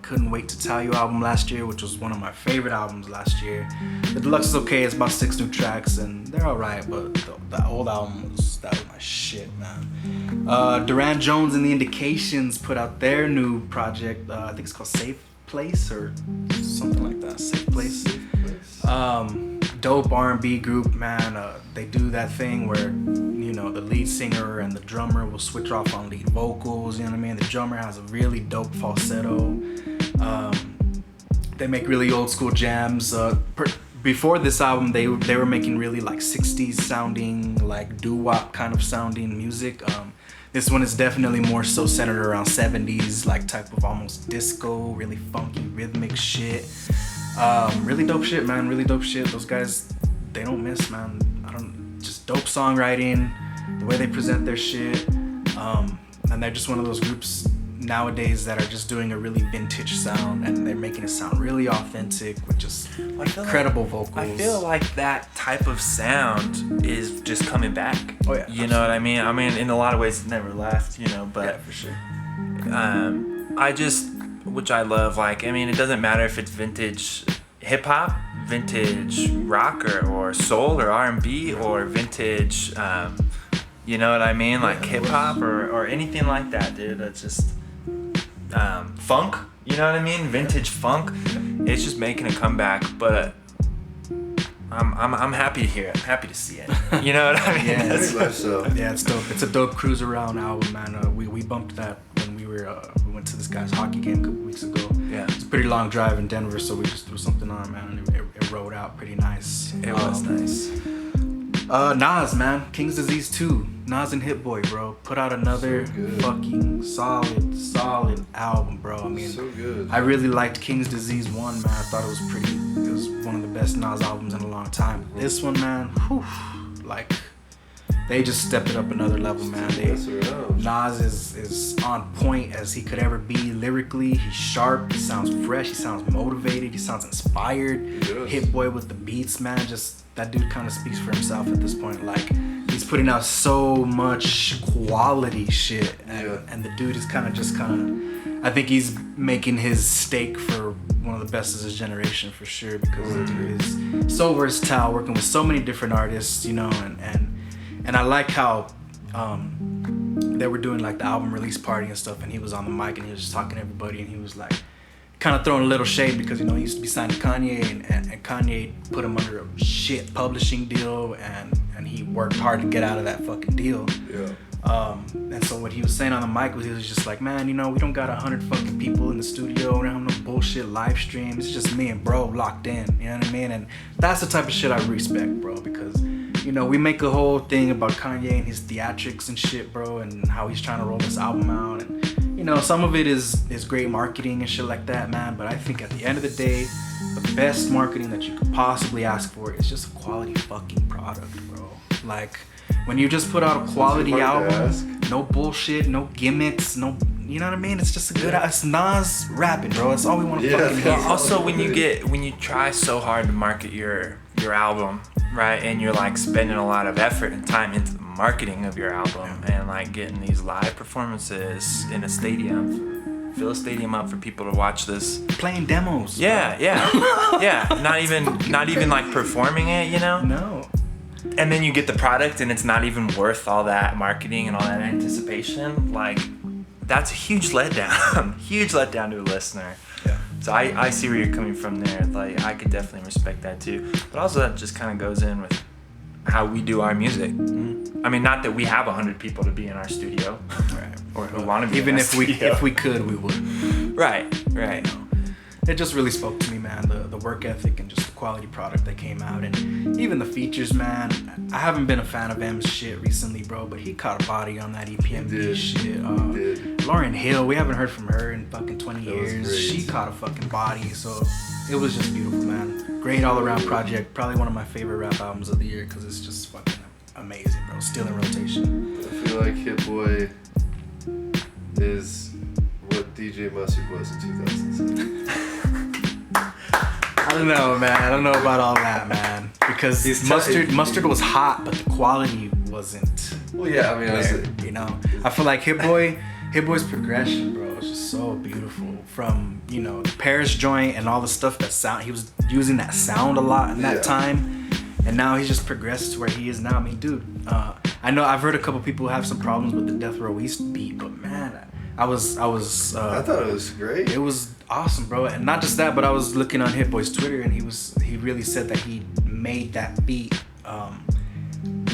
Couldn't Wait to Tell You album last year, which was one of my favorite albums last year. The deluxe is okay. It's about 6 new tracks, and they're alright, but the old album was my shit, man. Duran Jones and the Indications put out their new project. I think it's called Safe Place or something like that. Safe Place. Dope R&B group, man. They do that thing where, you know, the lead singer and the drummer will switch off on lead vocals, you know what I mean? The drummer has a really dope falsetto. They make really old school jams. Before this album, they were making really like 60s sounding, like doo-wop kind of sounding music. This one is definitely more so centered around 70s, like type of almost disco, really funky rhythmic shit. Really dope shit, man. Really dope shit. Those guys, they don't miss, man. Just dope songwriting, the way they present their shit. And they're just one of those groups nowadays that are just doing a really vintage sound, and they're making it sound really authentic with just credible vocals. I feel like that type of sound is just coming back. Oh yeah. You know what I mean? I mean, in a lot of ways, it never left, you know, but yeah, for sure. Which I love, like, I mean, it doesn't matter if it's vintage hip-hop, vintage rock, or soul, or R&B, or vintage, you know what I mean, like hip-hop, or anything like that, dude. That's just funk, you know what I mean, vintage funk. It's just making a comeback, but I'm happy to hear it. I'm happy to see it. You know what I mean? Yeah, Very much so. Yeah, it's dope. It's a dope cruise around album, man. We bumped that when we went to this guy's hockey game a couple weeks ago. Yeah. It's a pretty long drive in Denver, so we just threw something on, man, and it rode out pretty nice. It was nice. Nas, man, King's Disease 2. Nas and Hit Boy, bro, put out another So good. fucking solid album, bro. I mean, So good. I really liked King's Disease 1, man. I thought it was one of the best Nas albums in a long time. This one, man, whew, like, they just stepped it up another level, man. Nas is on point as he could ever be lyrically. He's sharp, he sounds fresh, he sounds motivated, he sounds inspired. Hit Boy with the beats, man. Just that dude kind of speaks for himself at this point. Like, he's putting out so much quality shit, and the dude is kind of I think he's making his stake for one of the best of his generation for sure, because the dude is so versatile, working with so many different artists, you know, and I like how they were doing like the album release party and stuff, and he was on the mic and he was just talking to everybody, and he was like kind of throwing a little shade because, you know, he used to be signed to Kanye, and Kanye put him under a shit publishing deal, and he worked hard to get out of that fucking deal. And so what he was saying on the mic was, he was just like, man, you know, we don't got 100 fucking people in the studio, we don't have no bullshit live stream, it's just me and bro locked in, you know what I mean? And that's the type of shit I respect, bro, because, you know, we make a whole thing about Kanye and his theatrics and shit, bro, and how he's trying to roll this album out, and, you know, some of it is great marketing and shit like that, man, but I think at the end of the day, the best marketing that you could possibly ask for is just a quality fucking product, bro. Like, when you just put out a quality album, no bullshit, no gimmicks, no, you know what I mean? It's just a good, it's Nas rapping, bro. That's all we want to fucking hear. Also, when you try so hard to market your album, right, and you're like spending a lot of effort and time into the marketing of your album, and like getting these live performances in a stadium, fill a stadium up for people to watch this, playing demos. Yeah. Not even like performing it, you know? No. And then you get the product and it's not even worth all that marketing and all that anticipation. Like, that's a huge letdown. Huge letdown to a listener. Yeah. So I see where you're coming from there. Like, I could definitely respect that too. But also that just kind of goes in with how we do our music. I mean, not that we have 100 people to be in our studio. Right. Or who want to be even in our if studio. if we could, we would. Right. You know? It just really spoke to me, man, the work ethic and just the quality product that came out, and even the features, man. I haven't been a fan of M's shit recently, bro, but he caught a body on that EPMD shit. Lauryn Hill, we haven't heard from her in fucking 20 years. She caught a fucking body, so it was just beautiful, man. Great all-around project. Probably one of my favorite rap albums of the year, because it's just fucking amazing, bro. Still in rotation. I feel like Hit Boy is what DJ Mustard was in 2007. I don't know, man. I don't know about all that, man. Because Mustard was hot, but the quality wasn't. Well, yeah, I mean, there, you know. I feel like Hit Boy's progression, bro, is just so beautiful. From, you know, the Paris joint and all the stuff that sound. He was using that sound a lot in that time, and now he's just progressed to where he is now. I mean, dude, I know I've heard a couple people have some problems with the Death Row East beat, but man, I thought it was great. It was awesome, bro. And not just that, but I was looking on Hit Boy's Twitter, and he really said that he made that beat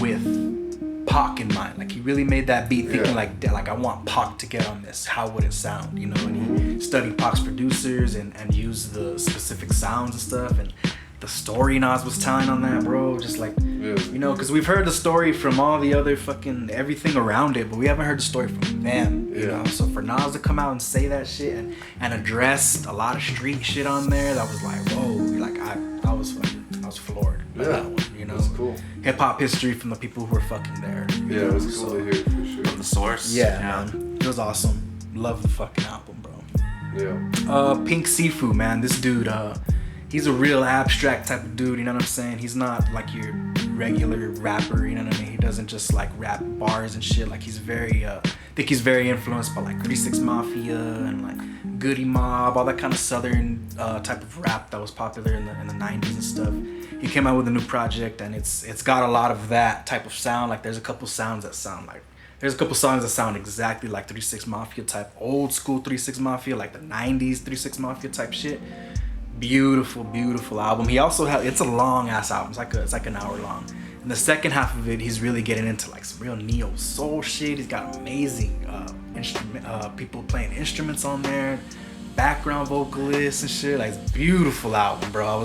with Pac in mind. Like, he really made that beat thinking like I want Pac to get on this. How would it sound? You know, and he studied Pac's producers and used the specific sounds and stuff, and the story Nas was telling on that, bro. Just like, you know, because we've heard the story from all the other fucking everything around it, but we haven't heard the story from them, you know? So for Nas to come out and say that shit and address a lot of street shit on there, that was like, whoa, like I was floored by that one, you know? That's cool. Hip hop history from the people who were fucking there. Yeah, it was cool to hear for sure. From the source. Yeah, man. It was awesome. Love the fucking album, bro. Yeah. Pink Sifu, man. This dude, he's a real abstract type of dude, you know what I'm saying? He's not like your regular rapper, you know what I mean? He doesn't just like rap bars and shit. Like, he's very, I think he's very influenced by like 36 Mafia and like Goody Mob, all that kind of southern type of rap that was popular in the 90s and stuff. He came out with a new project, and it's got a lot of that type of sound. Like, there's a couple songs that sound exactly like 36 Mafia type, old school 36 Mafia, like the 90s 36 Mafia type shit. Beautiful album. He also it's a long ass album. It's like an hour long. In the second half of it, he's really getting into like some real neo soul shit. He's got amazing people playing instruments on there, background vocalists and shit. Like, it's a beautiful album, bro.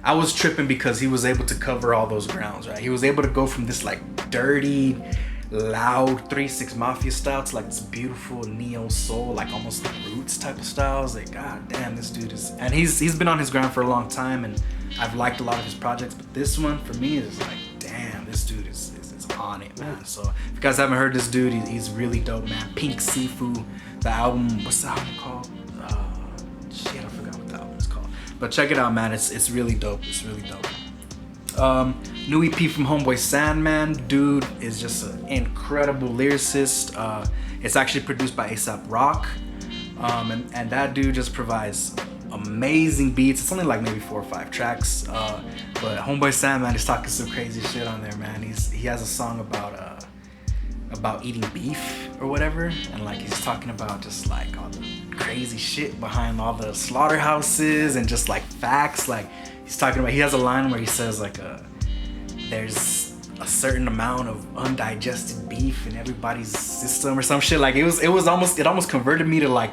I was tripping because he was able to cover all those grounds, right? He was able to go from this like dirty, loud 36 Mafia style to like this beautiful neo soul, like almost like roots type of styles. Like, god damn, this dude is, and he's been on his ground for a long time, and I've liked a lot of his projects, but this one for me is like, damn, this dude is on it, man. So if you guys haven't heard this dude, he's really dope, man. Pink Sifu, the album, what's the album called? Shit, I forgot what the album is called. But check it out, man. It's really dope. It's really dope. New EP from Homeboy Sandman. Dude is just an incredible lyricist. It's actually produced by A$AP Rock. And that dude just provides amazing beats. It's only like maybe 4 or 5 tracks. But Homeboy Sandman is talking some crazy shit on there, man. He has a song about eating beef or whatever. And like he's talking about just like all the crazy shit behind all the slaughterhouses and just like facts. Like he's talking about, he has a line where he says like there's a certain amount of undigested beef in everybody's system or some shit. Like it almost converted me to like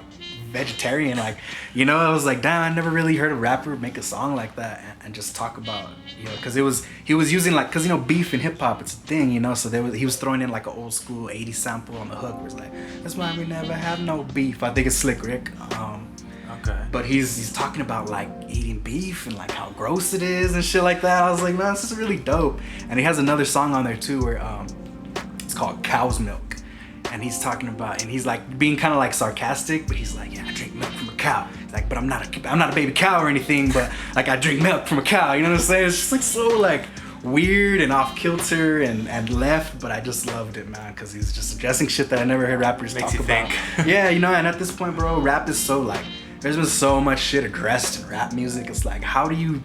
vegetarian. Like, you know, I was like, damn, I never really heard a rapper make a song like that and just talk about, you know, because he was using like, because you know, beef in hip hop, it's a thing, you know, so he was throwing in like an old school 80s sample on the hook where it's like, that's why we never have no beef. I think it's Slick Rick. Okay. But he's talking about like eating beef and like how gross it is and shit like that. I was like, man, this is really dope. And he has another song on there too where it's called Cow's Milk. And he's talking about, and he's like being kind of like sarcastic, but he's like, yeah, I drink milk from a cow. He's like, but I'm not a baby cow or anything, but like I drink milk from a cow. You know what I'm saying? It's just like so like weird and off kilter and left, but I just loved it, man, because he's just addressing shit that I never heard rappers Makes talk you about. think. Yeah, you know, and at this point, bro, rap is so like, there's been so much shit addressed in rap music. It's like, how do you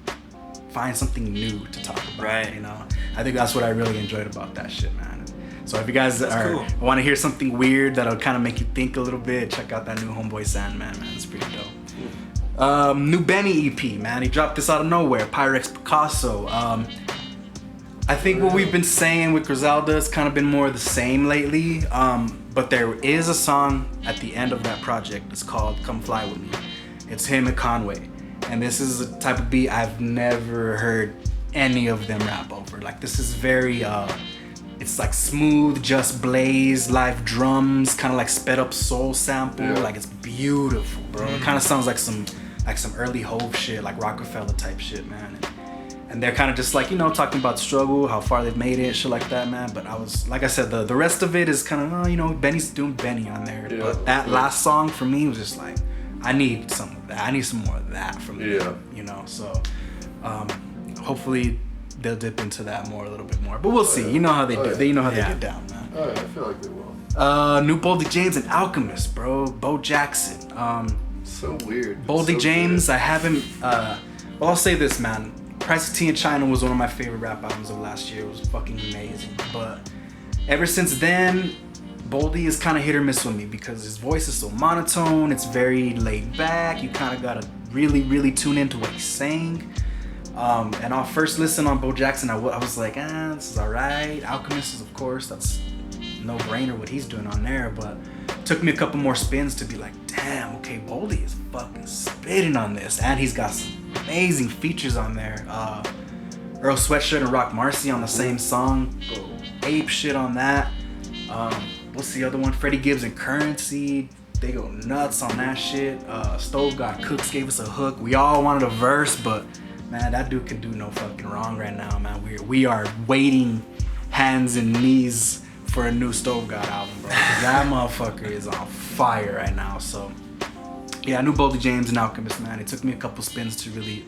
find something new to talk about? Right. You know, I think that's what I really enjoyed about that shit, man. So if you guys cool. want to hear something weird that'll kind of make you think a little bit, check out that new Homeboy Sandman, man. It's pretty dope. New Benny EP, man. He dropped this out of nowhere. Pyrex Picasso. I think what we've been saying with Griselda has kind of been more of the same lately. But there is a song at the end of that project. It's called Come Fly With Me. It's him and Conway. And this is a type of beat I've never heard any of them rap over. Like this is very, it's like smooth, just blaze, live drums, kind of like sped up soul sample. Yeah. Like it's beautiful, bro. It kind of sounds like some early Hove shit, like Rockefeller type shit, man. And they're kind of just like, you know, talking about struggle, how far they've made it, shit like that, man. But I was, like I said, the rest of it is kind of, you know, Benny's doing Benny on there. Yeah. But that last song for me was just like, I need some of that. I need some more of that from them, Yeah. you know. So hopefully they'll dip into that more, a little bit more. But we'll see. yeah. You know how they do. Yeah. They know how they Yeah. get down, man. Oh, yeah, I feel like they will. New Boldy James and Alchemist, bro. Bo Jackson. So weird. Boldy So James, weird. I haven't. Well, I'll say this, man. Price of Tea in China was one of my favorite rap albums of last year. It was fucking amazing. But ever since then, Boldy is kind of hit or miss with me because his voice is so monotone. It's very laid back. You kind of gotta really, really tune into what he's saying. And on first listen on Bo Jackson, I was like, this is alright. Alchemist is, of course, that's no brainer what he's doing on there. But it took me a couple more spins to be like, damn, okay, Boldy is fucking spitting on this. And he's got some amazing features on there. Earl Sweatshirt and Rock Marcy on the same song. Go ape shit on that. What's the other one? Freddie Gibbs and Currency. They go nuts on that shit. Stove God Cooks gave us a hook. We all wanted a verse, but man, that dude can do no fucking wrong right now, man. We are waiting hands and knees for a new Stove God album, bro. 'Cause that motherfucker is on fire right now. So yeah, I knew Boldy James and Alchemist, man. It took me a couple spins to really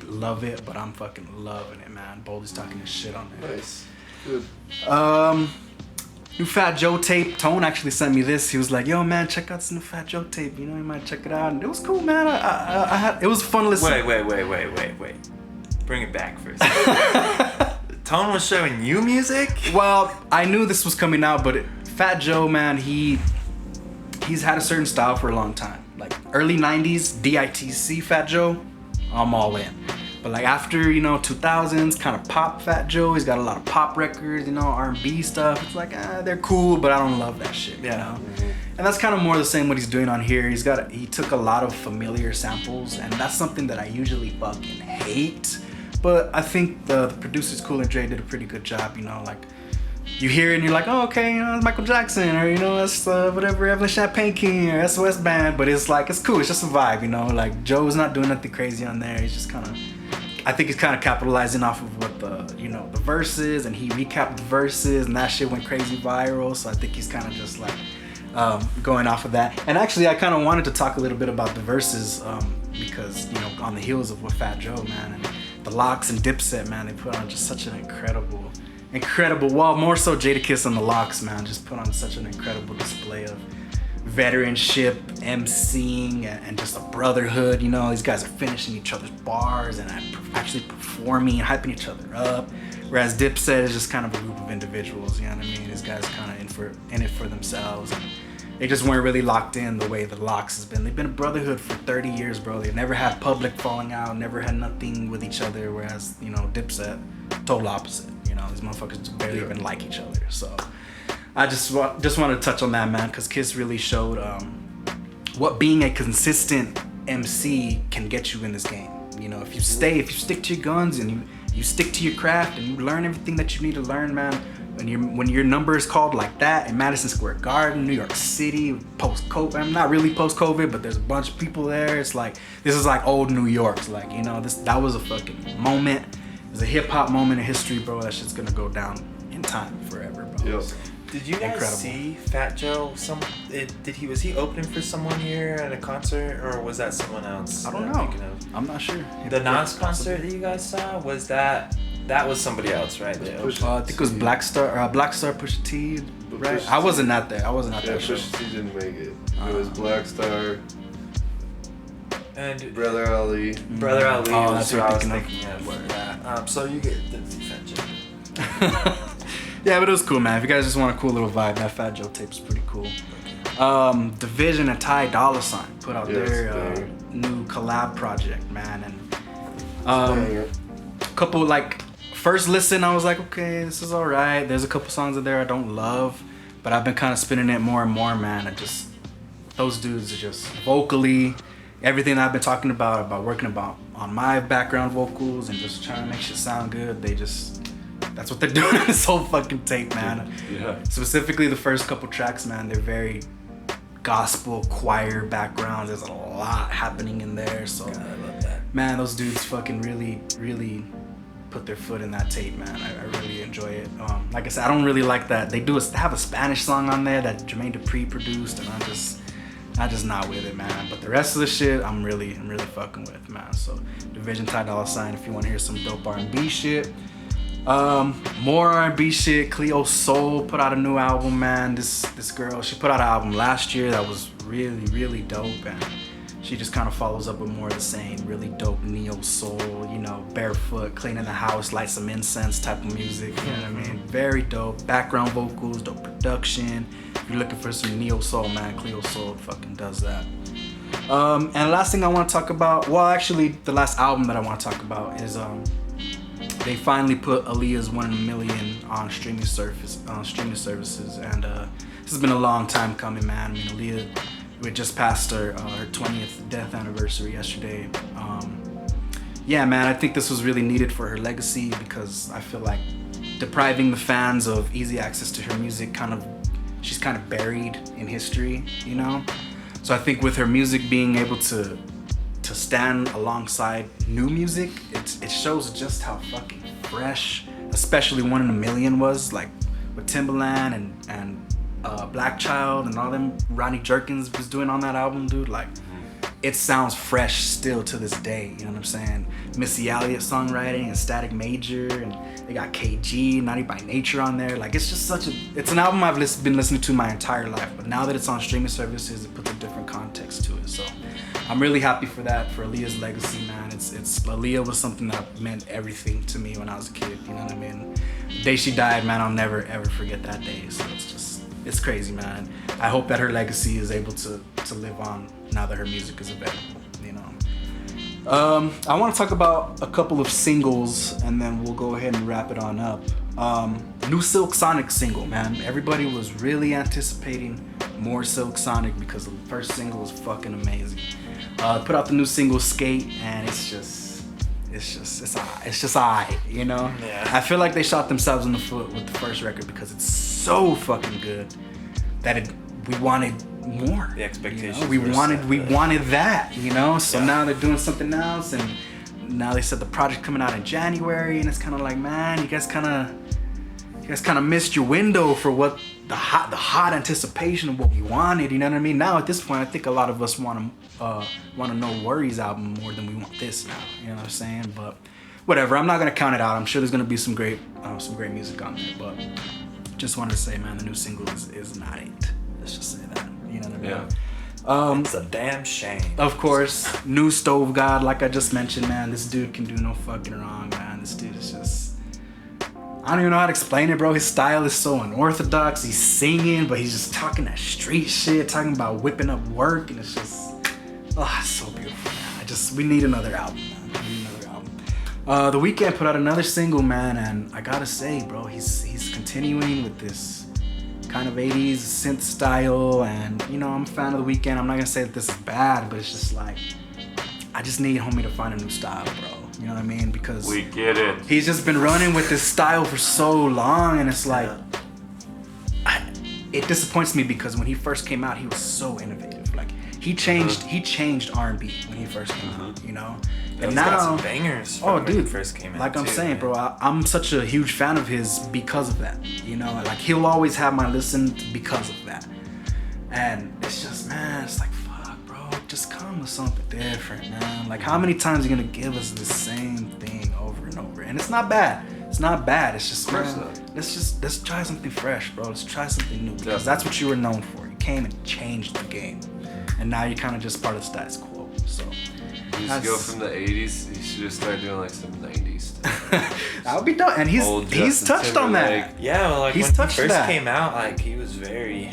love it, but I'm fucking loving it, man. Boldy's talking his shit on there. Nice. Good. New Fat Joe tape. Tone actually sent me this. He was like, "Yo, man, check out this new Fat Joe tape. You know, you might check it out." And it was cool, man. I had it was fun listening. Wait. Bring it back for a second. Tone was showing you music? Well, I knew this was coming out, but Fat Joe, man, he's had a certain style for a long time. Like early '90s, DITC Fat Joe, I'm all in. But like after, you know, 2000s, kind of pop Fat Joe, he's got a lot of pop records, you know, R&B stuff. It's like, they're cool, but I don't love that shit, you know? And that's kind of more the same what he's doing on here. He took a lot of familiar samples, and that's something that I usually fucking hate. But I think the producers, Cool and Dre, did a pretty good job, you know, like, you hear it and you're like, oh, okay, you know, it's Michael Jackson, or, you know, it's whatever, Evelyn Champagne King, or SOS Band, but it's like, it's cool, it's just a vibe, you know, like, Joe's not doing nothing crazy on there, he's just kind of I think he's kind of capitalizing off of what the verses, and he recapped the verses, and that shit went crazy viral. So I think he's kind of just like going off of that. And actually, I kind of wanted to talk a little bit about the verses because on the heels of what Fat Joe, man, and the Locks and Dipset, man, they put on just such an incredible, well, more so Jadakiss and the Locks, man, just put on such an incredible display of veteranship, emceeing, and just a brotherhood. These guys are finishing each other's bars and actually performing and hyping each other up. Whereas Dipset is just kind of a group of individuals, you know what I mean? These guys kind of in it for themselves. And they just weren't really locked in the way the Locks has been. They've been a brotherhood for 30 years, bro. They've never had public falling out, never had nothing with each other. Whereas, Dipset, total opposite. These motherfuckers barely even like each other. So I just wanted to touch on that, man, because Kiss really showed what being a consistent MC can get you in this game. If you stick to your guns and you stick to your craft and you learn everything that you need to learn, man. When your number is called like that in Madison Square Garden, New York City, post-COVID. I'm not really post-COVID, but there's a bunch of people there. It's like, this is like old New York. It's like, that was a fucking moment. It was a hip-hop moment in history, bro. That shit's gonna go down in time forever, bro. Yep. Did you guys see Fat Joe? Was he opening for someone here at a concert, or was that someone else? I don't know. I'm not sure. The Nas concert that you guys saw, was that was somebody else, right? I think it was Black Star Pusha T, right? I wasn't at there. Yeah, Pusha T didn't make it. It was Black Star and Brother Ali. Brother Ali was who I was thinking of. So you get the Fat Joe. Yeah, but it was cool, man. If you guys just want a cool little vibe, that Fat Joe tape's pretty cool. Division and Ty Dolla $ign put out their new collab project, man, and couple first listen, I was like, okay, this is all right. There's a couple songs in there I don't love, but I've been kind of spinning it more and more, man. Those dudes are just vocally, everything that I've been talking about working on my background vocals and just trying to make shit sound good. That's what they're doing in this whole fucking tape, man. Yeah. Specifically the first couple tracks, man, they're very gospel choir backgrounds. There's a lot happening in there. So God, I love that. Man, those dudes fucking really, really put their foot in that tape, man. I really enjoy it. Like I said, I don't really like that. They have a Spanish song on there that Jermaine Dupri produced, and I'm just not with it, man. But the rest of the shit, I'm really fucking with, man. So Division, Ty Dolla $ign, if you want to hear some dope R&B shit. More R&B shit. Cleo Soul put out a new album, man. This girl, she put out an album last year that was really, really dope, and she just kind of follows up with more of the same. Really dope neo soul, barefoot, cleaning the house, light some incense type of music. You know what I mean? Very dope. Background vocals, dope production. If you're looking for some neo soul, man, Cleo Soul fucking does that. And the last thing I want to talk about, well, actually, the last album that I want to talk about is they finally put Aaliyah's 1 in a Million on streaming services, and this has been a long time coming, man. I mean, Aaliyah, we just passed her 20th death anniversary yesterday. Yeah, man, I think this was really needed for her legacy, because I feel like depriving the fans of easy access to her music, she's kind of buried in history, So I think with her music being able to stand alongside new music, it shows just how fucking fresh, especially 1 in a Million was, like with Timbaland and Black Child and all them Ronnie Jerkins was doing on that album, dude. Like, it sounds fresh still to this day, you know what I'm saying? Missy Elliott songwriting and Static Major, and they got KG, Naughty by Nature on there. Like, it's just it's an album I've been listening to my entire life, but now that it's on streaming services, it puts a different context to it. So I'm really happy for that, for Aaliyah's legacy, man. Aaliyah was something that meant everything to me when I was a kid, you know what I mean? The day she died, man, I'll never ever forget that day. So it's crazy, man. I hope that her legacy is able to live on now that her music is available, I want to talk about a couple of singles, and then we'll go ahead and wrap it on up. New Silk Sonic single, man. Everybody was really anticipating more Silk Sonic because the first single was fucking amazing. Put out the new single Skate, and it's just alright, Yeah. I feel like they shot themselves in the foot with the first record because it's so fucking good that we wanted more. The expectations. We wanted that, So Yeah. now they're doing something else, and now they said the project coming out in January, and it's kind of like, man, you guys kind of missed your window for what the hot anticipation of what we wanted. You know what I mean? Now at this point, I think a lot of us want to No Worries album more than we want this now. You know what I'm saying? But whatever. I'm not gonna count it out. I'm sure there's gonna be some great music on there. But just wanted to say, man, the new single is not it. Let's just say that. You know what I mean? Yeah. It's a damn shame. Of course, new Stove God, like I just mentioned, man. This dude can do no fucking wrong, man. This dude is just, I don't even know how to explain it, bro. His style is so unorthodox. He's singing, but he's just talking that street shit, talking about whipping up work, and it's just, oh, it's so beautiful, man. We need another album, man. We need another album. The Weeknd put out another single, man, and I gotta say, bro, he's continuing with this kind of 80s synth style, and you know, I'm a fan of The Weeknd. I'm not gonna say that this is bad, but it's just like, I just need homie to find a new style, bro. You know what I mean? Because We get it. he's just been running with this style for so long, and it's like, it disappoints me because when he first came out, he was so innovative. Like he changed R&B when he first came out, you know. And He's now, got some bangers from when he dude, first came out. like I'm too, saying, man. bro, I'm such a huge fan of his because of that. You know, like he'll always have my listen because of that. And it's just, man, it's like, fuck, bro, just come with something different, man. Like, how many times are you gonna give us the same thing over and over? And it's not bad. It's not bad. It's just, course man, not. let's try something fresh, bro. Let's try something new, because that's what you were known for. You came and changed the game, and now you're kind of just part of the status quo. So. You just go from the 80s, you should just start doing like some 90s stuff. That would be dope, and Old he's Justin touched on that. Timberlake. Yeah, well, like He's when he touched first that. came out, like he was very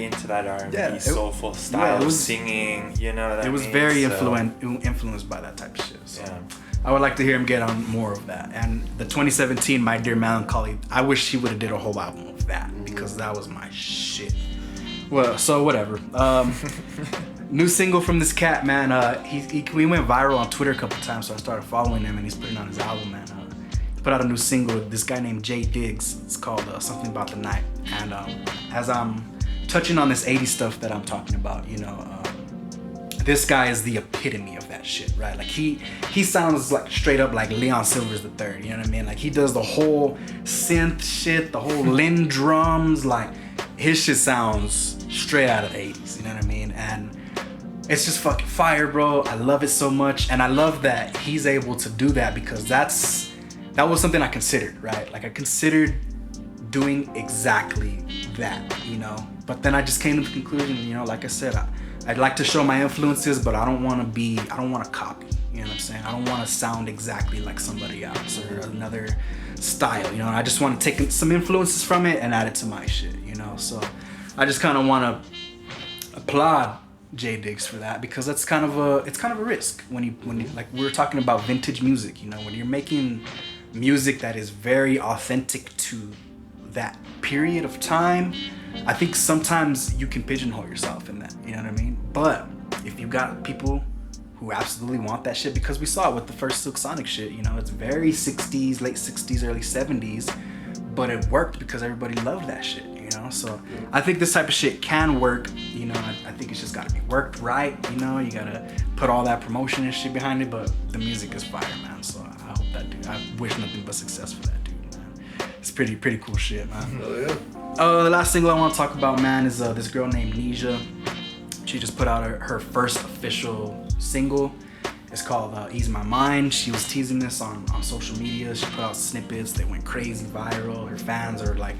into that R&B Yeah, soulful style it of was- singing. You know what I mean? It was very So, influenced by that type of shit. So Yeah. I would like to hear him get on more of that. And the 2017 My Dear Melancholy, I wish he would have did a whole album of that, because that was my shit. Well, so whatever. New single from this cat, man. We went viral on Twitter a couple times, so I started following him, and he's putting on his album, man. He put out a new single with this guy named Jay Diggs. It's called Something About the Night. And as I'm touching on this 80s stuff that I'm talking about, you know, this guy is the epitome of that shit, right? Like he sounds like straight up like Leon Silvers III, you know what I mean? Like he does the whole synth shit, the whole Lynn drums, like his shit sounds straight out of the 80s, you know what I mean? And it's just fucking fire, bro. I love it so much, and I love that he's able to do that, because that was something I considered, right? Like I considered doing exactly that, you know? But then I just came to the conclusion, you know, like I said, I'd like to show my influences, but I don't want to copy, you know what I'm saying? I don't want to sound exactly like somebody else or another style, you know? I just want to take some influences from it and add it to my shit, you know? So I just kind of want to applaud Jay Diggs for that, because it's kind of a risk when you like we were talking about vintage music, you know, when you're making music that is very authentic to that period of time. I think sometimes you can pigeonhole yourself in that, you know what I mean? But if you got people who absolutely want that shit, because we saw it with the first Silk Sonic shit, you know, it's very 60s, late 60s, early 70s, but it worked because everybody loved that shit, you know? So I think this type of shit can work, you know. I think it's just gotta be worked right, you know. You gotta put all that promotion and shit behind it, but the music is fire, man. So I hope that dude, I wish nothing but success for that dude, man. It's pretty cool shit, man. Oh yeah. The last single I want to talk about, man, is this girl named Nisha. She just put out her first official single. It's called Ease My Mind. She was teasing this on social media. She put out snippets. They went crazy viral. Her fans are like,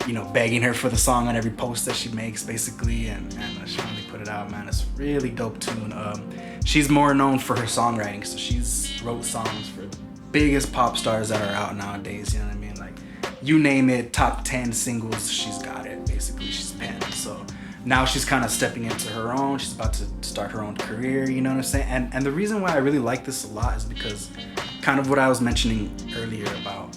you know, begging her for the song on every post that she makes, basically. And she finally put it out, man. It's a really dope tune. She's more known for her songwriting. So she's wrote songs for the biggest pop stars that are out nowadays. You know what I mean? Like, you name it, top 10 singles, she's got it. Basically, she's penned. So now she's kind of stepping into her own. She's about to start her own career, you know what I'm saying? And the reason why I really like this a lot is because kind of what I was mentioning earlier about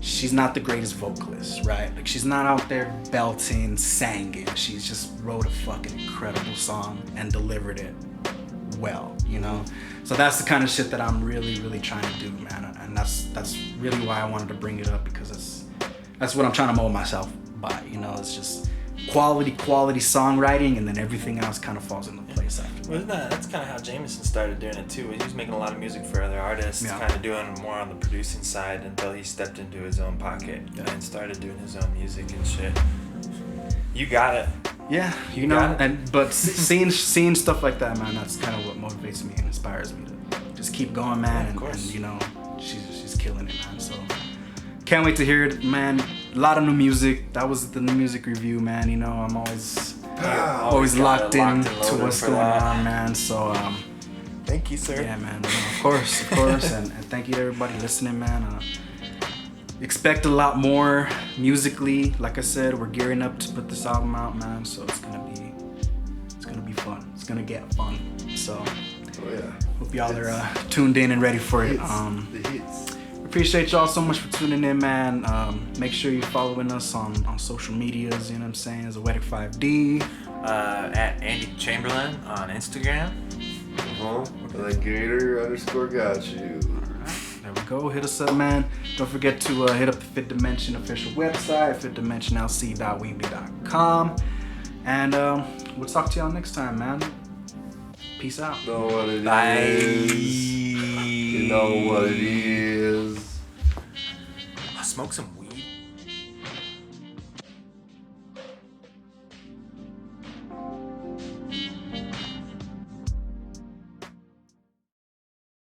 she's not the greatest vocalist, right? Like, she's not out there belting, singing. She's just wrote a fucking incredible song and delivered it well, you know? So that's the kind of shit that I'm really, really trying to do, man. And that's really why I wanted to bring it up, because that's what I'm trying to mold myself by, you know? It's just quality songwriting, and then everything else kind of falls into place after That's kind of how Jameson started doing it too. He was making a lot of music for other artists, kind of doing more on the producing side until he stepped into his own pocket and started doing his own music and shit. You got it. Yeah, you know, but seeing stuff like that, man, that's kind of what motivates me and inspires me to just keep going, man. And you know, she's killing it, man. So can't wait to hear it, man. A lot of new music. That was the new music review, man. You know, I'm always locked in to what's going on, man. So thank you, sir. Yeah, man. Of course, and thank you to everybody listening, man. Expect a lot more musically. Like I said, we're gearing up to put this album out, man. So it's gonna be fun. It's gonna get fun. So hope y'all are tuned in and ready for it. The hits. Appreciate y'all so much for tuning in, man. Make sure you're following us on social medias. You know what I'm saying? Zoetic 5D. At Andy Chamberlain on Instagram. And then Gator_got you. There we go. Hit us up, man. Don't forget to hit up the Fifth Dimension official website, fifthdimensionlc.weebly.com. And we'll talk to y'all next time, man. Peace out. Know what it Bye. is. You know what it is. Smoke some